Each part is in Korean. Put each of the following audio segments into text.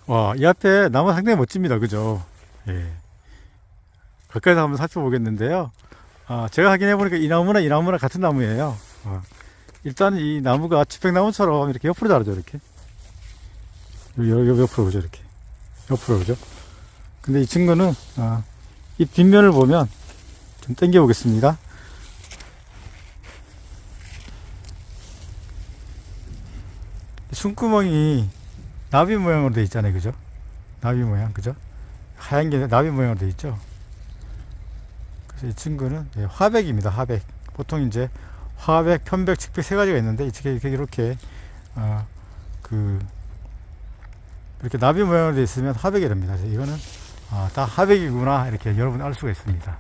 와, 이 앞에 나무 상당히 멋집니다. 그죠? 예. 가까이서 한번 살펴보겠는데요. 제가 확인해보니까 이 나무나 같은 나무예요. 일단 이 나무가 측백나무처럼 이렇게 옆으로 자라죠. 이렇게. 옆으로 그죠. 이렇게. 옆으로 그죠. 근데 이 친구는, 이 뒷면을 보면 좀 당겨 보겠습니다. 숨구멍이 나비 모양으로 되어 있잖아요. 그죠? 나비 모양. 그죠? 하얀 게 나비 모양으로 되어 있죠. 그래서 이 친구는 화백입니다. 화백. 보통 이제 화백, 편백, 측백 세 가지가 있는데 이렇게 이렇게 나비 모양으로 되어 있으면 화백이 됩니다. 그래서 이거는 다 화백이구나 이렇게 여러분 알 수가 있습니다.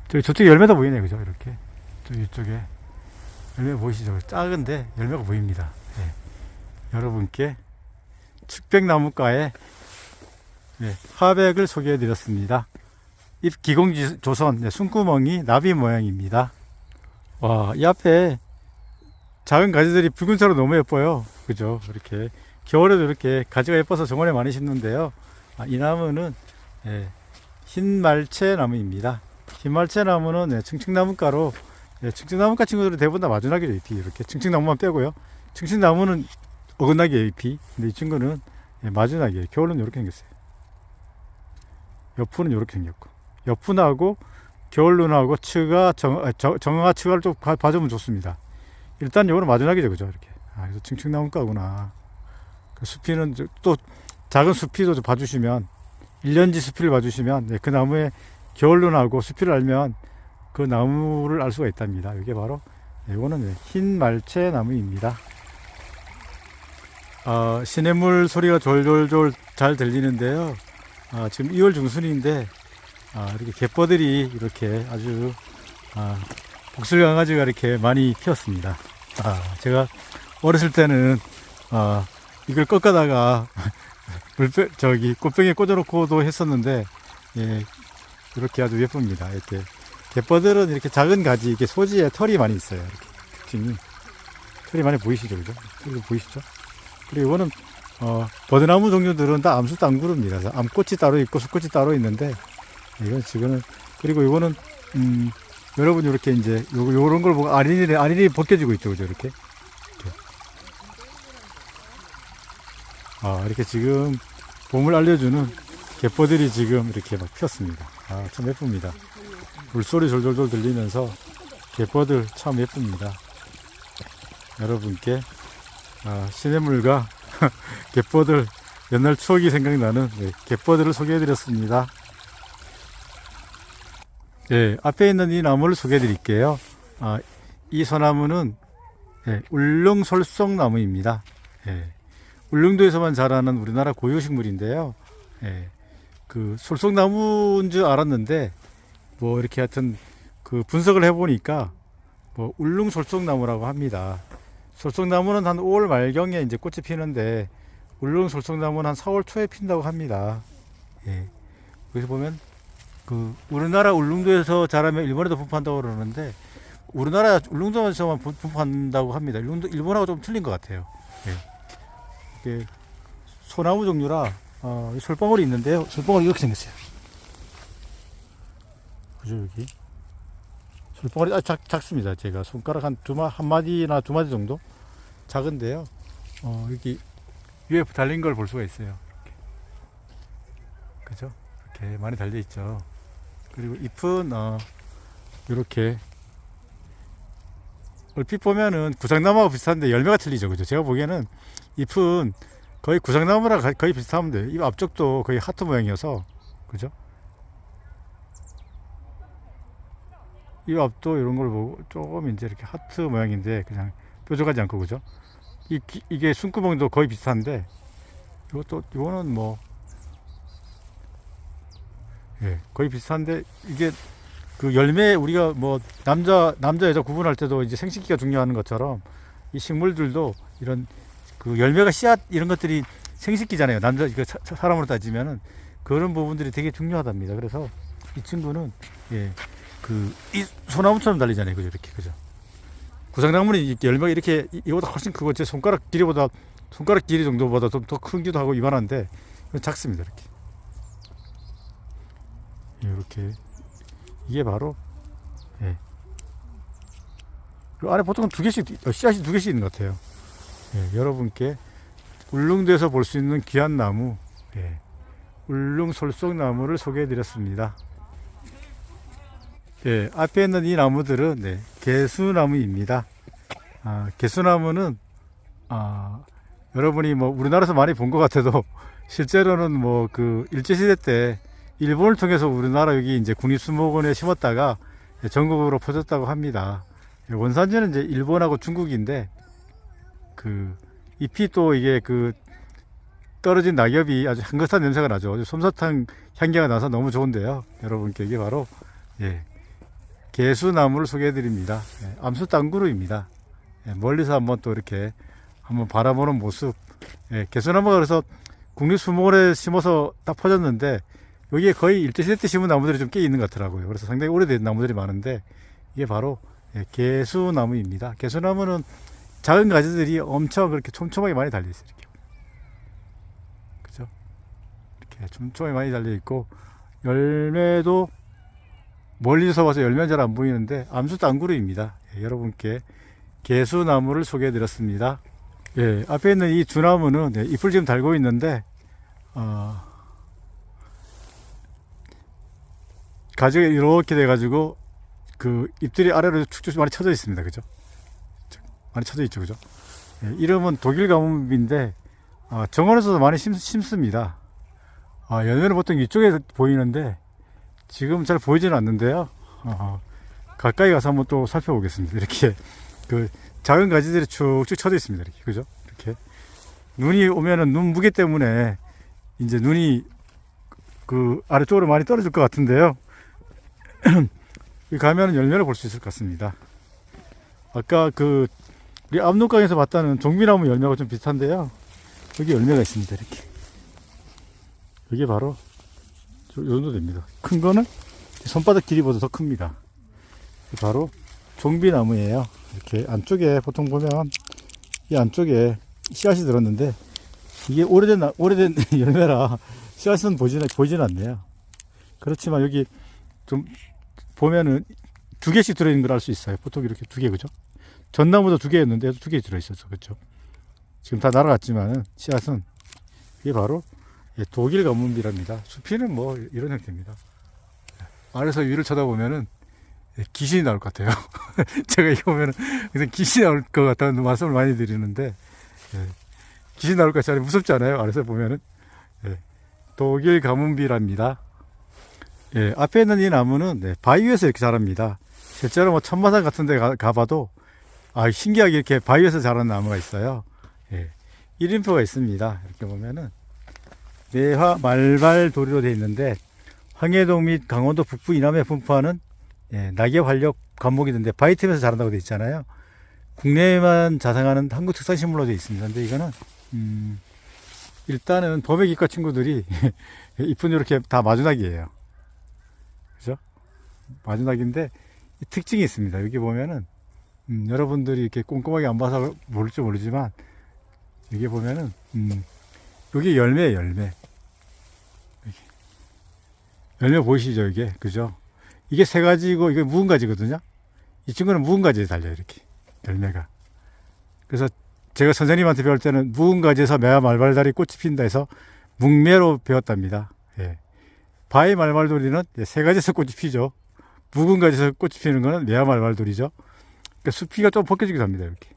저쪽에 열매도 보이네요. 그죠? 이렇게 이쪽에 열매 보이시죠? 작은데 열매가 보입니다. 여러분께 측백나무과의 화백을 소개해 드렸습니다. 잎 기공지 조선 숨구멍이 나비 모양입니다. 와, 이 앞에 작은 가지들이 붉은색으로 너무 예뻐요. 그죠? 이렇게 겨울에도 이렇게 가지가 예뻐서 정원에 많이 심는데요. 이 나무는 흰말채 나무입니다. 흰말채 나무는 층층나무가로 층층나무가 친구들은 대부분 다 마주나기죠. 잎이 이렇게 층층나무만 빼고요. 층층나무는 어긋나게 잎이. 근데 이 친구는 마주나기예요. 겨울은 이렇게 생겼어요. 옆은 이렇게 생겼고, 옆은하고 겨울눈하고 정화 측을 좀 봐주면 좋습니다. 일단 이거는 마주나기죠. 그죠? 이렇게. 그래서 층층나무가구나. 그 숲이는 또 작은 숲이도 좀 봐주시면, 1년지 숲이를 봐주시면 그 나무의 겨울눈하고 숲이를 알면 그 나무를 알 수가 있답니다. 이게 바로 이거는 흰 말채 나무입니다. 시냇물 소리가 졸졸졸 잘 들리는데요. 지금 2월 중순인데 이렇게 갯벌들이 이렇게 아주 복술 강아지가 이렇게 많이 피었습니다. 제가 어렸을 때는 이걸 꺾어다가 꽃병에 꽂아놓고도 했었는데, 이렇게 아주 예쁩니다. 이렇게 갯벌들은 이렇게 작은 가지, 이렇게 소지에 털이 많이 있어요. 이렇게 특징이 털이 많이 보이시죠, 그죠? 털이 보이시죠? 그리고 이거는 버드나무 종류들은 다 암수 땅구릅니다. 그래서 암꽃이 따로 있고 수꽃이 따로 있는데, 이건 지금은, 그리고 이거는 여러분 이렇게 이제 요런 걸 보고 아린이 벗겨지고 있죠, 그죠? 이렇게. 이렇게 지금 봄을 알려주는 갯벌들이 지금 이렇게 막 피었습니다. 참 예쁩니다. 물소리 졸졸졸 들리면서 갯벌들 참 예쁩니다. 여러분께 시냇물과 갯벌들 옛날 추억이 생각나는 갯벌들을 소개해드렸습니다. 앞에 있는 이 나무를 소개해드릴게요. 이 소나무는 울릉솔송나무입니다. 울릉도에서만 자라는 우리나라 고유식물인데요. 그 솔송나무인 줄 알았는데 뭐 이렇게 하여튼 그 분석을 해보니까 뭐 울릉솔송나무라고 합니다. 솔송나무는 한 5월 말경에 이제 꽃이 피는데 울릉솔송나무는 한 4월 초에 핀다고 합니다. 여기서 보면 그 우리나라 울릉도에서 자라면 일본에도 분포한다고 그러는데 우리나라 울릉도에서만 분포한다고 합니다. 일본하고 좀 틀린 것 같아요. 이게 소나무 종류라 솔방울이 있는데요. 솔방울이 이렇게 생겼어요. 그죠, 여기 솔방울이 작습니다. 제가 손가락 한 마디나 두 마디 정도 작은데요. 여기 위에 달린 걸 볼 수가 있어요. 이렇게. 그죠? 이렇게 많이 달려 있죠. 그리고 잎은 이렇게 얼핏 보면은 구상나무와 비슷한데 열매가 틀리죠. 그죠? 제가 보기에는 잎은 거의 구상나무랑 거의 비슷하면 돼요. 잎 앞쪽도 거의 하트 모양이어서, 그죠? 잎 앞도 이런 걸 보고 조금 이제 이렇게 하트 모양인데 그냥 뾰족하지 않고, 그죠? 이게 숨구멍도 거의 비슷한데 이거는 뭐 거의 비슷한데 이게 그 열매 우리가 뭐 남자 여자 구분할 때도 이제 생식기가 중요한 것처럼 이 식물들도 이런 그 열매가 씨앗 이런 것들이 생식기잖아요. 사람으로 따지면은 그런 부분들이 되게 중요하답니다. 그래서 이 친구는 이 소나무처럼 달리잖아요. 그죠? 이렇게, 그죠? 구상나무는 열매가 이렇게 이보다 훨씬 크고 제 손가락 길이 정도보다 좀 더 크기도 하고 이만한데 작습니다. 이렇게 이게 바로 예. 그 안에 보통 두 개씩 씨앗이 두 개씩 있는 것 같아요. 예, 여러분께 울릉도에서 볼 수 있는 귀한 나무, 예, 울릉 솔송나무를 소개해 드렸습니다. 예, 앞에 있는 이 나무들은 네, 개수나무입니다. 개수나무는 여러분이 뭐 우리나라에서 많이 본 것 같아도 실제로는 뭐 그 일제시대 때 일본을 통해서 우리나라 여기 이제 국립수목원에 심었다가 전국으로 퍼졌다고 합니다. 원산지는 이제 일본하고 중국인데 그 잎이 또 이게 그 떨어진 낙엽이 아주 향긋한 냄새가 나죠. 아주 솜사탕 향기가 나서 너무 좋은데요. 여러분께 이게 바로 예, 개수나무를 소개해 드립니다. 예, 암수 땅구루입니다. 예, 멀리서 한번 또 이렇게 한번 바라보는 모습. 예, 개수나무가 그래서 국립수목원에 심어서 딱 퍼졌는데 여기에 거의 일제시대 때 심은 나무들이 좀 꽤 있는 것 같더라고요. 그래서 상당히 오래된 나무들이 많은데 이게 바로 예, 개수나무입니다. 개수나무는 작은 가지들이 엄청 그렇게 촘촘하게 많이 달려 있어요. 이렇게. 그죠? 이렇게 촘촘하게 많이 달려 있고 열매도 멀리서 봐서 열매는 잘 안 보이는데 암수 땅구루입니다. 예, 여러분께 개수나무를 소개해 드렸습니다. 예, 앞에 있는 이 두 나무는 예, 잎을 지금 달고 있는데 가지가 이렇게 돼 가지고 그 잎들이 아래로 축축 많이 쳐져 있습니다. 그죠? 많이 쳐져 있죠. 그죠? 예, 이름은 독일 가뭄인데 정원에서도 많이 심습니다. 열매는 보통 이쪽에 보이는데 지금 잘 보이지는 않는데요. 가까이 가서 한번 또 살펴보겠습니다. 이렇게 그 작은 가지들이 쭉쭉 쳐져 있습니다. 이렇게 그죠? 이렇게 눈이 오면은 눈 무게 때문에 이제 눈이 그 아래쪽으로 많이 떨어질 것 같은데요. 여기 가면은 열매를 볼 수 있을 것 같습니다. 아까 그 우리 압록강에서 봤다는 종비나무 열매가 좀 비슷한데요. 여기 열매가 있습니다. 이렇게 이게 바로 이 정도 됩니다. 큰 거는 손바닥 길이보다 더 큽니다. 바로 종비나무예요. 이렇게 안쪽에 보통 보면 이 안쪽에 씨앗이 들었는데 이게 오래된 열매라 씨앗은 보이지는 않네요. 그렇지만 여기 좀 보면은 두 개씩 들어있는 걸 알 수 있어요. 보통 이렇게 두 개, 그죠? 전나무도 두 개였는데 두 개 들어있었죠. 그죠? 지금 다 날아갔지만은 씨앗은 이게 바로 독일 가뭄비랍니다. 수피는 뭐 이런 형태입니다. 아래서 위를 쳐다보면은 귀신이 나올 것 같아요. 제가 이거 보면은 그냥 귀신이 나올 것 같다는 말씀을 많이 드리는데 귀신 나올 것 같지 않아요? 무섭지 않아요? 아래서 보면은 독일 가뭄비랍니다. 예, 앞에 있는 이 나무는 바위 위에서 이렇게 자랍니다. 실제로 뭐 천마산 같은 데 가봐도 신기하게 이렇게 바위 위에서 자라는 나무가 있어요. 예, 이름표가 있습니다. 이렇게 보면은 매화 말발도리로 되어 있는데 황해도 및 강원도 북부 이남에 분포하는 낙엽 활력 관목이던데 바위 틈에서 자란다고 되어 있잖아요. 국내에만 자생하는 한국 특산식물로 되어 있습니다. 근데 이거는 일단은 범의기과 친구들이 잎은 이렇게 다 마주낙이에요. 그죠? 마주낙인데 특징이 있습니다. 여기 보면은 여러분들이 이렇게 꼼꼼하게 안 봐서 모를지 모르지만 여기 보면은 여기 열매예요. 열매 보이시죠? 이게 그죠? 이게 세 가지고 이게 묵은 가지거든요. 이 친구는 묵은 가지에 달려요. 이렇게 열매가. 그래서 제가 선생님한테 배울 때는 묵은 가지에서 매화 말발다리 꽃이 핀다 해서 묵매로 배웠답니다. 예. 바위 말발돌이는 세 가지에서 꽃이 피죠. 묵은 가지에서 꽃이 피는 거는 매화 말발돌이죠. 그러니까 수피가 좀 벗겨지기도 합니다. 이렇게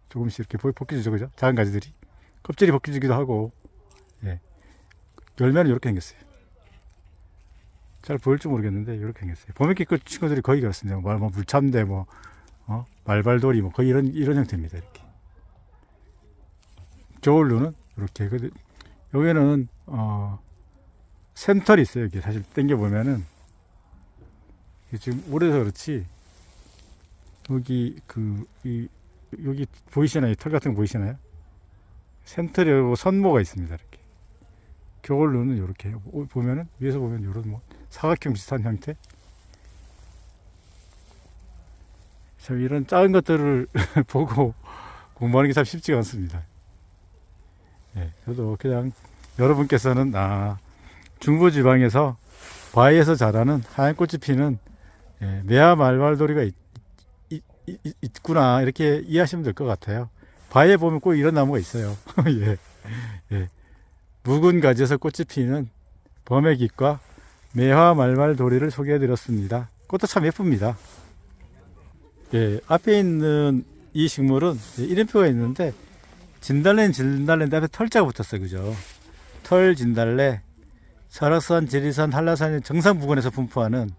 조금씩 이렇게 벗겨지죠, 그죠? 작은 가지들이 껍질이 벗겨지기도 하고, 예. 열매는 이렇게 생겼어요. 잘 보일지 모르겠는데 이렇게 생겼어요. 범의기껏 친구들이 거의 그렇습니다. 뭐 물참대, 말발돌이, 거의 이런 형태입니다. 이렇게. 저울루는 이렇게. 여기는 샘털이 있어요. 이렇게 사실 당겨 보면은 지금 오래서 그렇지. 여기 보이시나요? 털 같은 거 보이시나요? 샘털이고 선모가 있습니다. 이렇게. 겨울루는 이렇게 보면은 위에서 보면 이런 사각형 비슷한 형태. 참 이런 작은 것들을 보고 공부하는 게 참 쉽지가 않습니다. 예, 저도 그냥 여러분께서는 중부지방에서 바위에서 자라는 하얀 꽃이 피는 매화 말발도리가 있구나 이렇게 이해하시면 될 것 같아요. 바위에 보면 꼭 이런 나무가 있어요. 예. 예. 묵은 가지에서 꽃이 피는 범의깃과 매화 말발도리를 소개해드렸습니다. 꽃도 참 예쁩니다. 예, 앞에 있는 이 식물은 이름표가 있는데 진달래인데 앞에 털자가 붙었어요. 그죠? 털 진달래, 설악산, 지리산, 한라산의 정상 부근에서 분포하는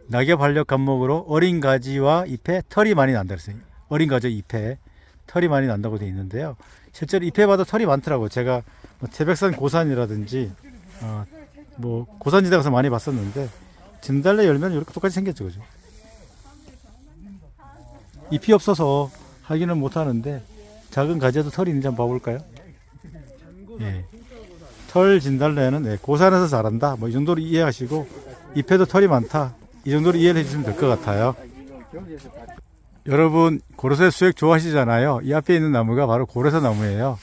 낙엽 활력 감목으로 어린 가지와 잎에 털이 많이 난다 그랬어요. 어린 가지 잎에 털이 많이 난다고 되어 있는데요. 실제로 잎에마다 털이 많더라고요. 제가 태백산 고산이라든지 고산지대 가서 많이 봤었는데 진달래 열매는 이렇게 똑같이 생겼죠. 그죠? 잎이 없어서 하기는 못하는데 작은 가지에도 털이 있는지 한번 봐볼까요? 예. 털 진달래는 고산에서 자란다. 이 정도로 이해하시고 잎에도 털이 많다. 이 정도로 이해를 해주시면 될 것 같아요. 여러분 고로쇠 수액 좋아하시잖아요. 이 앞에 있는 나무가 바로 고로쇠 나무예요.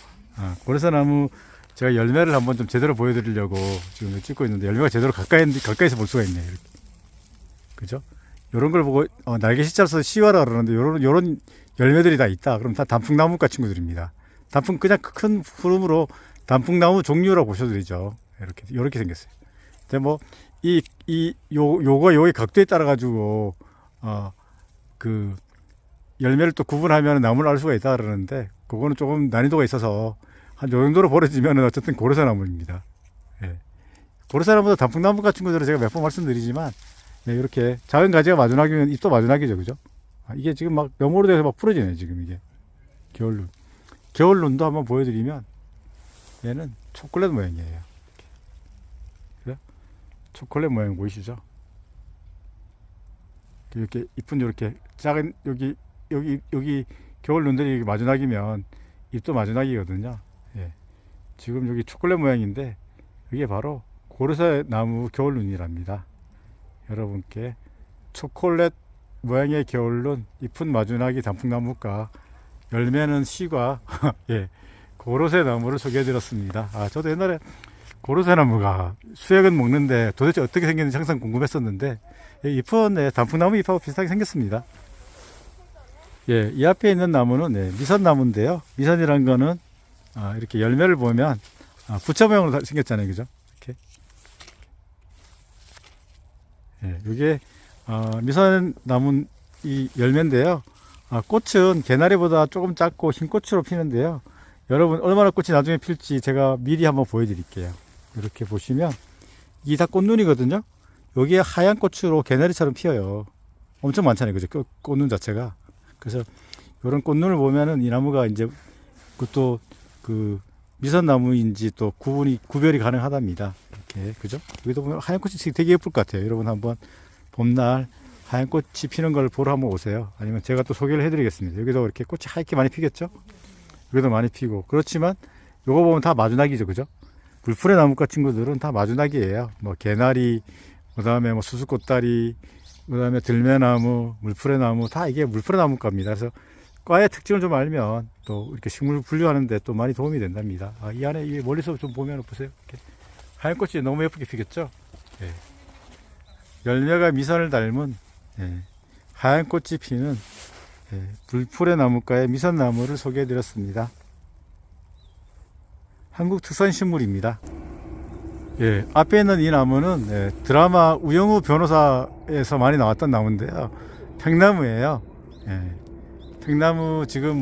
고로쇠 나무 제가 열매를 한번 좀 제대로 보여드리려고 지금 찍고 있는데 열매가 제대로 가까이서 볼 수가 있네요. 이렇게. 그죠? 요런 걸 보고 날개 시자로서 시화라 그러는데 요런 열매들이 다 있다. 그럼 다 단풍나무과 친구들입니다. 그냥 큰 푸름으로 단풍나무 종류라고 보셔도 되죠. 이렇게 생겼어요. 근데 요거 요의 각도에 따라 가지고 그 열매를 또 구분하면 나무를 알 수가 있다 그러는데 그거는 조금 난이도가 있어서 한 요 정도로 벌어지면 어쨌든 고로쇠 나무입니다. 예. 고로쇠 나무도 단풍나무과 친구들은 제가 몇 번 말씀드리지만 이렇게 작은 가지가 마주나기면 잎도 마주나기죠. 그죠? 이게 지금 막 너머로 돼서 막 풀어지네 지금 이게 겨울눈도 한번 보여드리면 얘는 초콜릿 모양이에요. 그래? 초콜릿 모양 보이시죠? 이렇게 이쁜 이렇게 작은 여기 겨울눈들이 여기 마주나기면 잎도 마주나기거든요. 예. 지금 여기 초콜릿 모양인데 이게 바로 고로쇠 나무 겨울눈이랍니다. 여러분께 초콜릿 모양의 겨울눈, 잎은 마주나기 단풍나무과 열매는 시과 예, 고로쇠 나무를 소개해드렸습니다. 저도 옛날에 고로쇠 나무가 수액은 먹는데 도대체 어떻게 생겼는지 항상 궁금했었는데 잎은 단풍나무 잎하고 비슷하게 생겼습니다. 예, 이 앞에 있는 나무는 미선나무인데요. 미선이란 거는 이렇게 열매를 보면 부처 모양으로 생겼잖아요. 그죠? 이렇게. 예, 이게 미선나무 이 열매인데요. 꽃은 개나리보다 조금 작고 흰 꽃으로 피는데요. 여러분 얼마나 꽃이 나중에 필지 제가 미리 한번 보여드릴게요. 이렇게 보시면 이게 다 꽃눈이거든요. 여기에 하얀 꽃으로 개나리처럼 피어요. 엄청 많잖아요. 그죠? 꽃눈 자체가. 그래서 이런 꽃눈을 보면은 이 나무가 이제 그것도 그 미선나무인지 또 구별이 가능하답니다. 이렇게 그죠? 여기도 보면 하얀 꽃이 되게 예쁠 것 같아요. 여러분 한번 봄날 하얀 꽃이 피는 걸 보러 한번 오세요. 아니면 제가 또 소개를 해드리겠습니다. 여기도 이렇게 꽃이 하얗게 많이 피겠죠? 여기도 많이 피고 그렇지만 요거 보면 다 마주나기죠, 그죠? 물풀의 나무과 친구들은 다 마주나기예요. 개나리, 그다음에 수수꽃다리, 그다음에 들매나무, 물풀의 나무 다 이게 물풀의 나무과입니다. 그래서 과의 특징을 좀 알면 또 이렇게 식물 분류하는데 또 많이 도움이 된답니다. 이 안에 이 멀리서 좀 보면 보세요. 이렇게 하얀 꽃이 너무 예쁘게 피겠죠? 예. 열매가 미선을 닮은 하얀 꽃이 피는 불풀의 나무과의 미선나무를 소개해드렸습니다. 한국 특산 식물입니다. 예, 앞에 있는 이 나무는 드라마 우영우 변호사에서 많이 나왔던 나무인데요. 팽나무예요. 팽나무 지금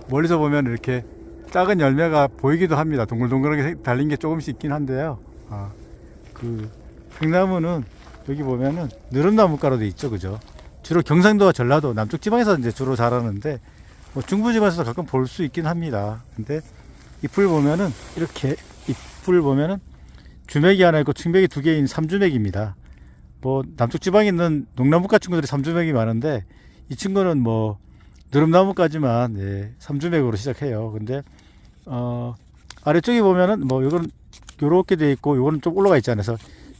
멀리서 보면 이렇게 작은 열매가 보이기도 합니다. 동글동글하게 달린 게 조금씩 있긴 한데요. 그 팽나무는 여기 보면은 느릅나무가로 돼 있죠, 그죠? 주로 경상도와 전라도 남쪽 지방에서 이제 주로 자라는데 중부 지방에서 가끔 볼 수 있긴 합니다. 근데 잎을 보면은 이렇게 잎을 보면은 주맥이 하나 있고 측맥이 두 개인 삼주맥입니다. 남쪽 지방에 있는 농나무가 친구들이 삼주맥이 많은데 이 친구는 느릅나무까지만 삼주맥으로 시작해요. 근데 아래쪽에 보면은 이건 요렇게 돼 있고 요거는 좀 올라가 있지 않아서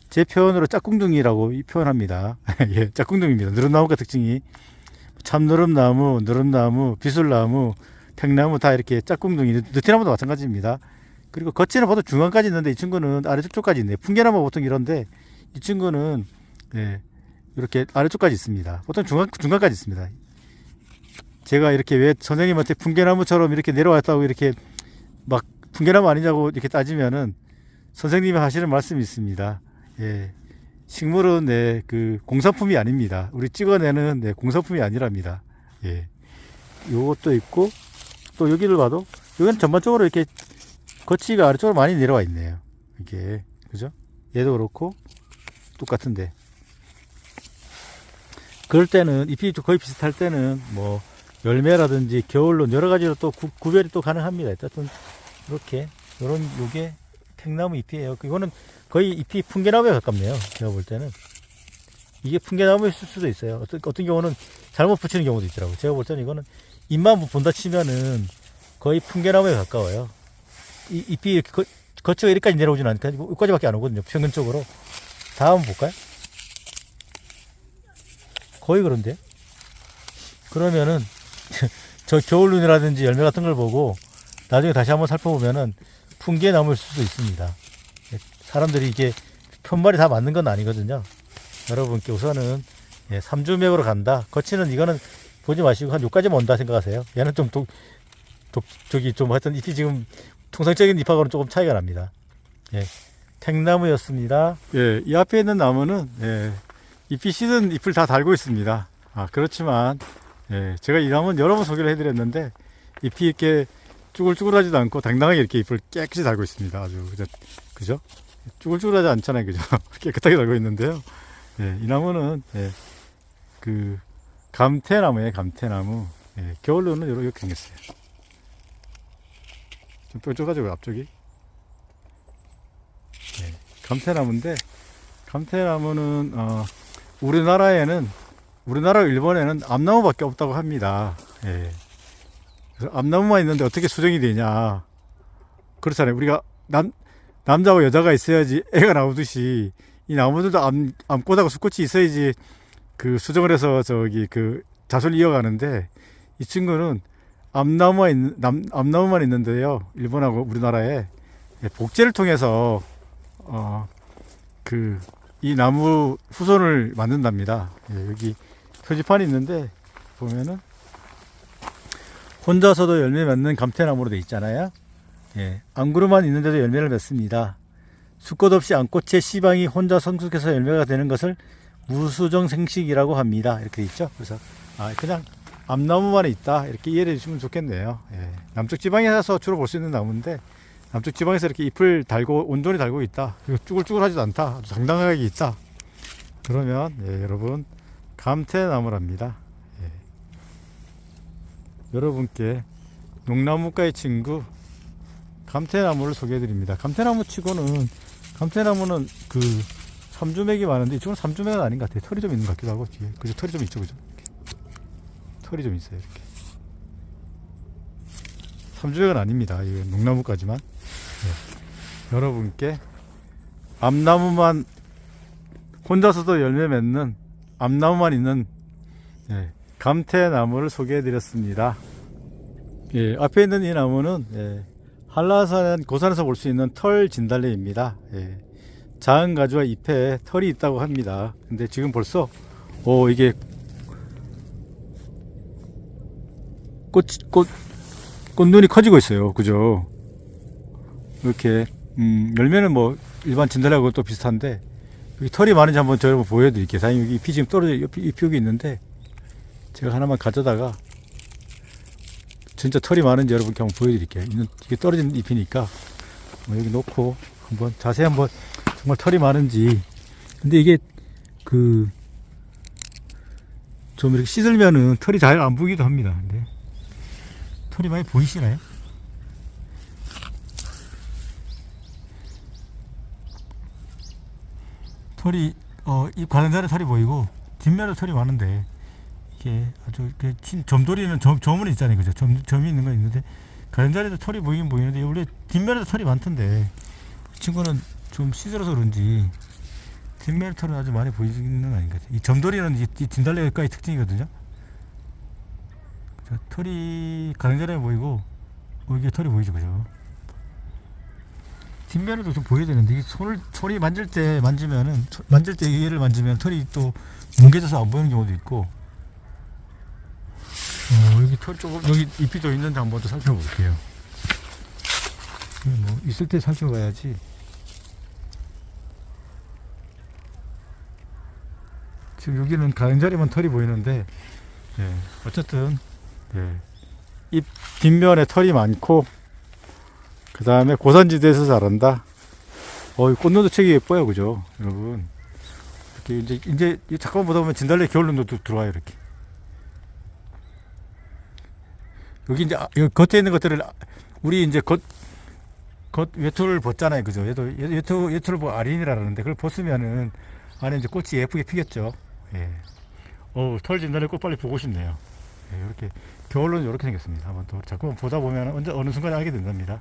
제 표현으로 짝꿍둥이라고 표현합니다. 예, 짝꿍둥이입니다. 느릅나무가 특징이 참느릅나무, 느릅나무, 비술나무, 팽나무 다 이렇게 짝꿍둥이, 느티나무도 마찬가지입니다. 그리고 겉에는 보통 중간까지 있는데 이 친구는 아래쪽 쪽까지 있네요. 풍계나무 보통 이런데 이 친구는 예, 이렇게 아래쪽까지 있습니다. 보통 중간까지 있습니다. 제가 이렇게 왜 선생님한테 풍계나무처럼 이렇게 내려왔다고 이렇게 막 풍계나무 아니냐고 이렇게 따지면은 선생님이 하시는 말씀이 있습니다. 예. 식물은 네, 그 공산품이 아닙니다. 우리 찍어내는 네, 공산품이 아니랍니다. 예. 요것도 있고 또 여기를 봐도 여기는 전반적으로 이렇게 거치가 아래쪽으로 많이 내려와 있네요. 이게 그죠? 얘도 그렇고 똑같은데 그럴 때는 잎이 거의 비슷할 때는 뭐 열매라든지 겨울로 여러 가지로 또 구별이 또 가능합니다. 어쨌든 이렇게 요런 요게 팽나무 잎이에요. 이거는 거의 잎이 풍계나무에 가깝네요. 제가 볼 때는 이게 풍계나무일 수도 있어요. 어떤 경우는 잘못 붙이는 경우도 있더라고요. 제가 볼 때는 이거는 잎만 본다 치면은 거의 풍계나무에 가까워요. 이 잎이 이렇게 거치가 여기까지 내려오진 않으니까 여기까지밖에 안 오거든요. 평균적으로. 다음 볼까요? 거의 그런데. 그러면은 저 겨울눈이라든지 열매 같은 걸 보고 나중에 다시 한번 살펴보면은 풍계나무일 수도 있습니다. 사람들이 이게 편말이 다 맞는 건 아니거든요. 여러분께 우선은 3주맥으로 간다. 거치는 이거는 보지 마시고 한 요까지만 온다 생각하세요. 얘는 좀 저기 좀 하여튼 잎이 지금 통상적인 잎하고는 조금 차이가 납니다. 예, 팽나무였습니다. 예, 이 앞에 있는 나무는 잎이 시든 잎을 다 달고 있습니다. 그렇지만 제가 이 나무는 여러 번 소개를 해드렸는데 잎이 이렇게 쭈글쭈글하지도 않고 당당하게 이렇게 잎을 깨끗이 달고 있습니다. 아주 그죠? 쭈글쭈글하지 않잖아요, 그죠? 깨끗하게 달고 있는데요. 이 나무는 그 감태나무예요, 감태나무. 겨울로는 이렇게 생겼어요. 좀 뾰족하죠, 앞쪽이. 감태나무인데 감태나무는 우리나라 일본에는 암나무밖에 없다고 합니다. 그래서 암나무만 있는데 어떻게 수정이 되냐. 그렇잖아요. 우리가 남자와 여자가 있어야지 애가 나오듯이 이 나무들도 암꽃하고 수꽃이 있어야지 그 수정을 해서 저기 그 자손을 이어가는데 이 친구는 암나무만 있는데요. 일본하고 우리나라에 복제를 통해서 이 나무 후손을 만든답니다. 여기 표지판이 있는데 보면은 혼자서도 열매 맺는 감태나무로 되어 있잖아요. 앙그루만 있는데도 열매를 맺습니다. 수꽃 없이 앙꽃의 씨방이 혼자 성숙해서 열매가 되는 것을 무수정 생식이라고 합니다. 이렇게 있죠. 그래서 그냥 암나무만 있다 이렇게 이해해 주시면 좋겠네요. 남쪽 지방에서 주로 볼 수 있는 나무인데 남쪽 지방에서 이렇게 잎을 달고 온전히 달고 있다. 그리고 쭈글쭈글하지도 않다. 아주 당당하게 있다. 그러면 여러분 감태나무랍니다. 여러분께 농나무과의 친구 감태나무를 소개해 드립니다. 감태나무는 그 3주맥이 많은데 이쪽은 3주맥은 아닌 것 같아요. 털이 좀 있는 것 같기도 하고 뒤에 그죠? 털이 좀 있죠, 그죠? 털이 좀 있어요, 이렇게. 3주맥은 아닙니다. 이거 농나무까지만. 여러분께 암나무만 혼자서도 열매 맺는 암나무만 있는 감태나무를 소개해 드렸습니다. 앞에 있는 이 나무는 한라산 고산에서 볼 수 있는 털 진달래입니다. 작은 가지와 잎에 털이 있다고 합니다. 근데 지금 벌써 이게 꽃눈이 커지고 있어요. 그죠? 이렇게 열매는 뭐 일반 진달래하고 또 비슷한데 여기 털이 많은지 한번 저 여러분 보여드릴게요. 사장님 여기 잎이 지금 떨어져 잎이 여기 있는데 제가 하나만 가져다가 진짜 털이 많은지 여러분께 한번 보여드릴게요. 이게 떨어진 잎이니까 여기 놓고 한번 자세히 한번 정말 털이 많은지. 근데 이게 좀 이렇게 씻으면은 털이 잘 안 보이기도 합니다. 근데 털이 많이 보이시나요? 털이 잎 가장자리에 털이 보이고 뒷면에 털이 많은데 이게 아주 이렇게 점돌이는 점은 있잖아요, 그죠? 점이 있는 거 있는데 가장자리에도 털이 보이긴 보이는데 원래 뒷면에도 털이 많던데 이 친구는 좀 시들어서 그런지 뒷면에 털은 아주 많이 보이지는 않은 것 같아요. 이 점돌이는 이 진달래과의 특징이거든요. 털이 가장자리에 보이고 이게 털이 보이죠, 그죠? 뒷면에도 좀 보여야 되는데 이 손이 만질 때 얘를 만지면 털이 또 뭉개져서 안 보이는 경우도 있고. 여기 털 조금, 여기 잎이 더 있는데 한번 더 살펴볼게요. 뭐 있을 때 살펴봐야지. 지금 여기는 가장자리만 털이 보이는데, 어쨌든 잎 뒷면에 털이 많고, 그 다음에 고산지대에서 자란다. 꽃눈도 되게 예뻐요, 그죠, 여러분. 이렇게 이제 잠깐만 보다 보면 진달래 겨울눈도 들어와요, 이렇게. 여기 이제 여기 겉에 있는 것들을 우리 이제 겉 외투를 벗잖아요, 그죠? 외투를 뭐 아린이라는데 그걸 벗으면은 안에 이제 꽃이 예쁘게 피겠죠. 예. 털 진달래 꽃 빨리 보고 싶네요. 예, 이렇게 겨울은 이렇게 생겼습니다. 한번 또 자꾸 보다 보면 언제 어느 순간에 알게 된답니다.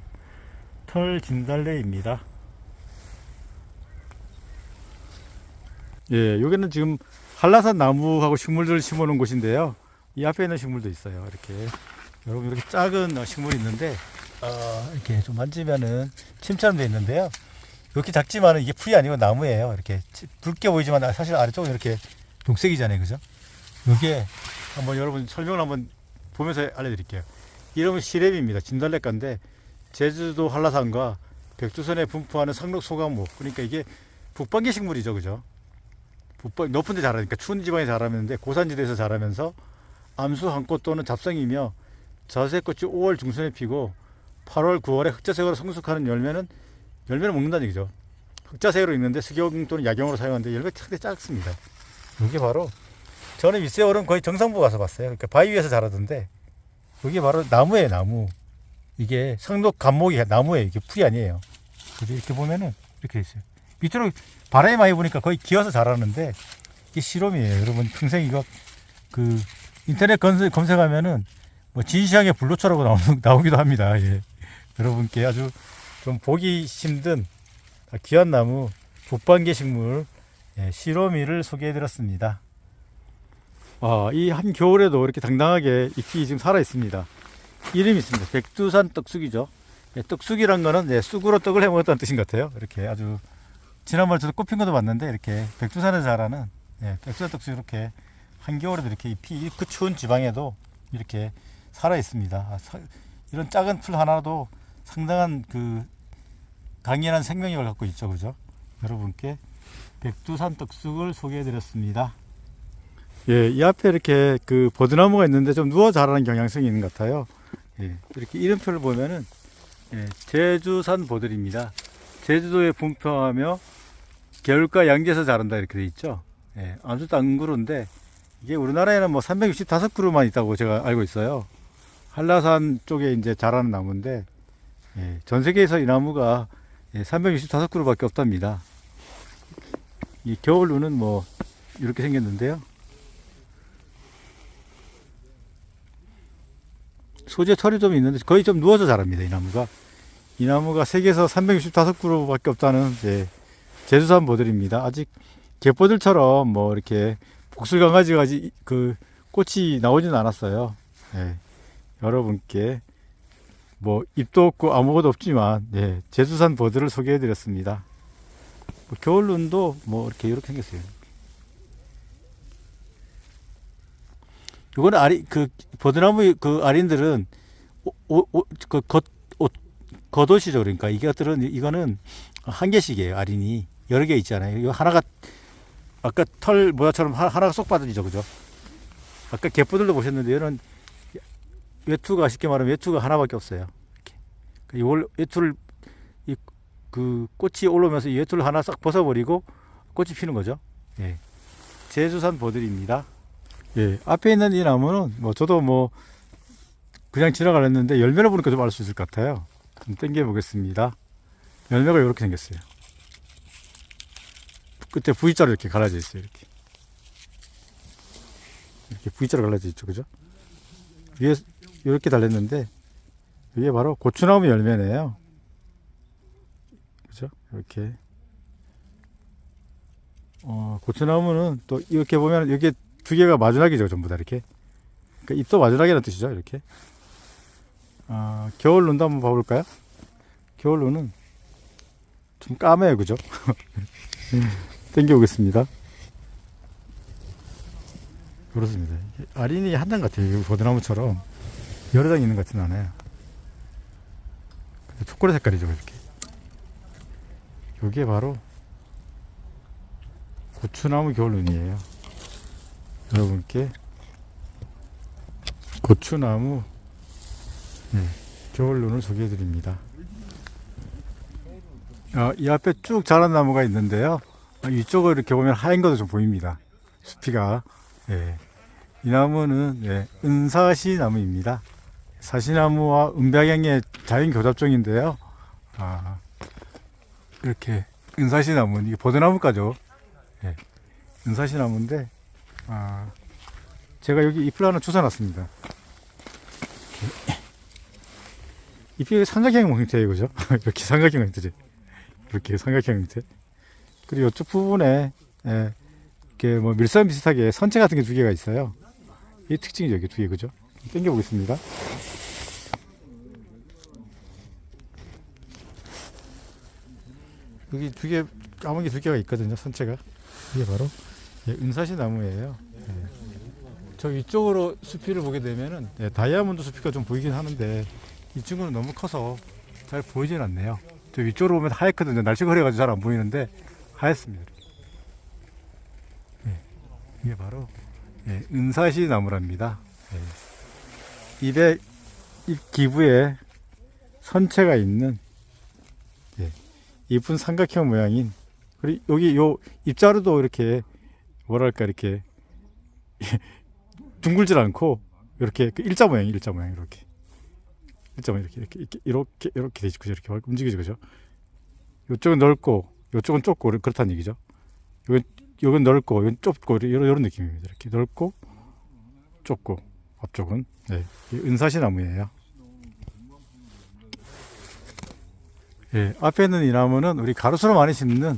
털 진달래입니다. 예, 여기는 지금 한라산 나무하고 식물들을 심어놓은 곳인데요. 이 앞에 있는 식물도 있어요. 이렇게 여러분 이렇게 작은 식물이 있는데 이렇게 좀 만지면은 침처럼 되어 있는데요. 이렇게 작지만은 이게 풀이 아니고 나무예요. 이렇게 붉게 보이지만 사실 아래쪽은 이렇게 녹색이잖아요, 그죠? 이게 한번 여러분 설명을 한번 보면서 알려드릴게요. 이름은 시래비입니다. 진달래과인데 제주도 한라산과 백두산에 분포하는 상록 소강목, 그러니까 이게 북방계 식물이죠, 그죠? 높은 데 자라니까 추운 지방에 자라는데 고산지대에서 자라면서 암수 한 꽃 또는 잡성이며 자색꽃이 5월 중순에 피고 8월 9월에 흑자색으로 성숙하는 열매는 먹는다는 얘기죠. 흑자색으로 있는데 식용 또는 약용으로 사용하는데 열매가 상당히 작습니다. 이게 바로 저는 윗세월은 거의 정상부 가서 봤어요. 그러니까 바위 위에서 자라던데 이게 바로 나무예요, 나무. 이게 상록 감목이 나무예요. 이게 풀이 아니에요. 그래서 이렇게 보면은 이렇게 있어요. 밑으로 바람이 많이 부니까 거의 기어서 자라는데 이게 실험이에요. 여러분 평생 이거 그 인터넷 검색하면은 뭐 진시황의 불로초라고 나오기도 합니다. 예. 여러분께 아주 좀 보기 힘든 귀한 나무 북방계 식물 시로미를 소개해드렸습니다. 이 한겨울에도 이렇게 당당하게 잎이 지금 살아 있습니다. 이름이 있습니다. 백두산 떡쑥이죠. 떡쑥이란 거는 쑥으로 떡을 해 먹었다는 뜻인 것 같아요. 이렇게 아주 지난번에 저도 꽃핀 것도 봤는데 이렇게 백두산에 자라는 백두산 떡쑥 이렇게 한겨울에도 이렇게 잎이 그 추운 지방에도 이렇게 살아 있습니다. 이런 작은 풀 하나도 상당한 그 강인한 생명력을 갖고 있죠, 그죠? 여러분께 백두산 떡쑥을 소개해드렸습니다. 예, 이 앞에 이렇게 그 버드나무가 있는데 좀 누워 자라는 경향성이 있는 것 같아요. 예, 이렇게 이름표를 보면은 제주산 보들입니다. 제주도에 분포하며 겨울과 양지에서 자란다 이렇게 돼 있죠. 아주 안 그루인데 이게 우리나라에는 뭐 365그루만 있다고 제가 알고 있어요. 한라산 쪽에 이제 자라는 나무인데 전 세계에서 이 나무가 365그루밖에 없답니다. 이 겨울루는 뭐 이렇게 생겼는데요. 소재 털이 좀 있는데 거의 좀 누워서 자랍니다. 이 나무가 세계에서 365그루밖에 없다는 제주산 보들입니다. 아직 갯보들처럼 뭐 이렇게 복술강아지가 그 꽃이 나오지는 않았어요. 여러분께 뭐 잎도 없고 아무것도 없지만 제주산 보들을 소개해드렸습니다. 겨울눈도 뭐 이렇게 생겼어요. 이거는 버드나무 그 아린들은 겉옷이죠. 그러니까 이거는 한 개씩이에요. 아린이 여러 개 있잖아요. 이거 하나가 아까 털 모자처럼 하나가 쏙 빠져지죠, 그죠? 아까 갯보들도 보셨는데 얘는 외투가 쉽게 말하면 외투가 하나밖에 없어요. 이걸 외투를 그 꽃이 올라오면서 이 외투를 하나 싹 벗어버리고 꽃이 피는 거죠. 제주산 보들입니다. 앞에 있는 이 나무는 뭐 저도 뭐 그냥 지나가렸는데 열매를 보니까 좀 알 수 있을 것 같아요. 좀 당겨 보겠습니다. 열매가 이렇게 생겼어요. 끝에 V자로 이렇게 갈라져 있어요. 이렇게 V자로 갈라져 있죠, 그죠? 위에 이렇게 달렸는데 이게 바로 고추나무 열매네요. 그죠? 이렇게 고추나무는 또 이렇게 보면 이게 두 개가 마주나기죠, 전부 다 이렇게. 그러니까 잎도 마주나기라는 뜻이죠, 이렇게. 겨울눈도 한번 봐볼까요? 겨울눈은 좀 까매요, 그죠? 당겨오겠습니다. 그렇습니다. 아린이 한 장 같아요. 보드나무처럼 여러 장 있는 것 같지는 않아요. 초콜릿 색깔이죠, 이렇게. 이게 바로 고추나무 겨울눈이에요. 여러분께 고추나무 겨울눈을 소개해 드립니다. 이 앞에 쭉 자란 나무가 있는데요. 이쪽을 이렇게 보면 하얀 것도 좀 보입니다. 숲이가. 예. 이 나무는 은사시 나무입니다. 사시나무와 은백양의 자연 교잡종인데요. 이렇게 은사시 나무는 이게 보드나무가죠. 예. 은사시 나무인데 제가 여기 잎을 하나 주워놨습니다. 잎이 삼각형 형태예요, 그죠? 이렇게 삼각형 형태지. 이렇게 삼각형 형태. 그리고 이쪽 부분에 이렇게 뭐 밀선 비슷하게 선체 같은 게 두 개가 있어요. 이 특징이죠, 이게 두 개, 그죠? 당겨 보겠습니다. 여기 두 개, 까만 게 두 개가 있거든요, 선체가. 이게 바로 은사시 나무예요. 저 이쪽으로 숲이를 보게 되면은 다이아몬드 숲이가 좀 보이긴 하는데 이 친구는 너무 커서 잘 보이진 않네요. 저 위쪽으로 보면 하얗거든요. 날씨가 흐려가지고 잘 안 보이는데 하얗습니다. 이게 바로 은사시 나무랍니다. 잎에 잎 기부에 선체가 있는 이쁜 삼각형 모양인, 그리고 여기 요 잎자루도 이렇게 뭐랄까 이렇게 둥글질 않고 이렇게 일자 모양 이렇게 일자 모양 이렇게 되죠, 그죠? 이렇게 움직이죠, 그죠? 이쪽은 넓고 이쪽은 좁고 그렇다는 얘기죠. 여긴 넓고 여긴 좁고 이런 느낌입니다. 이렇게 넓고 좁고 앞쪽은 은사시 나무예요. 앞에 있는 이 나무는 우리 가로수로 많이 심는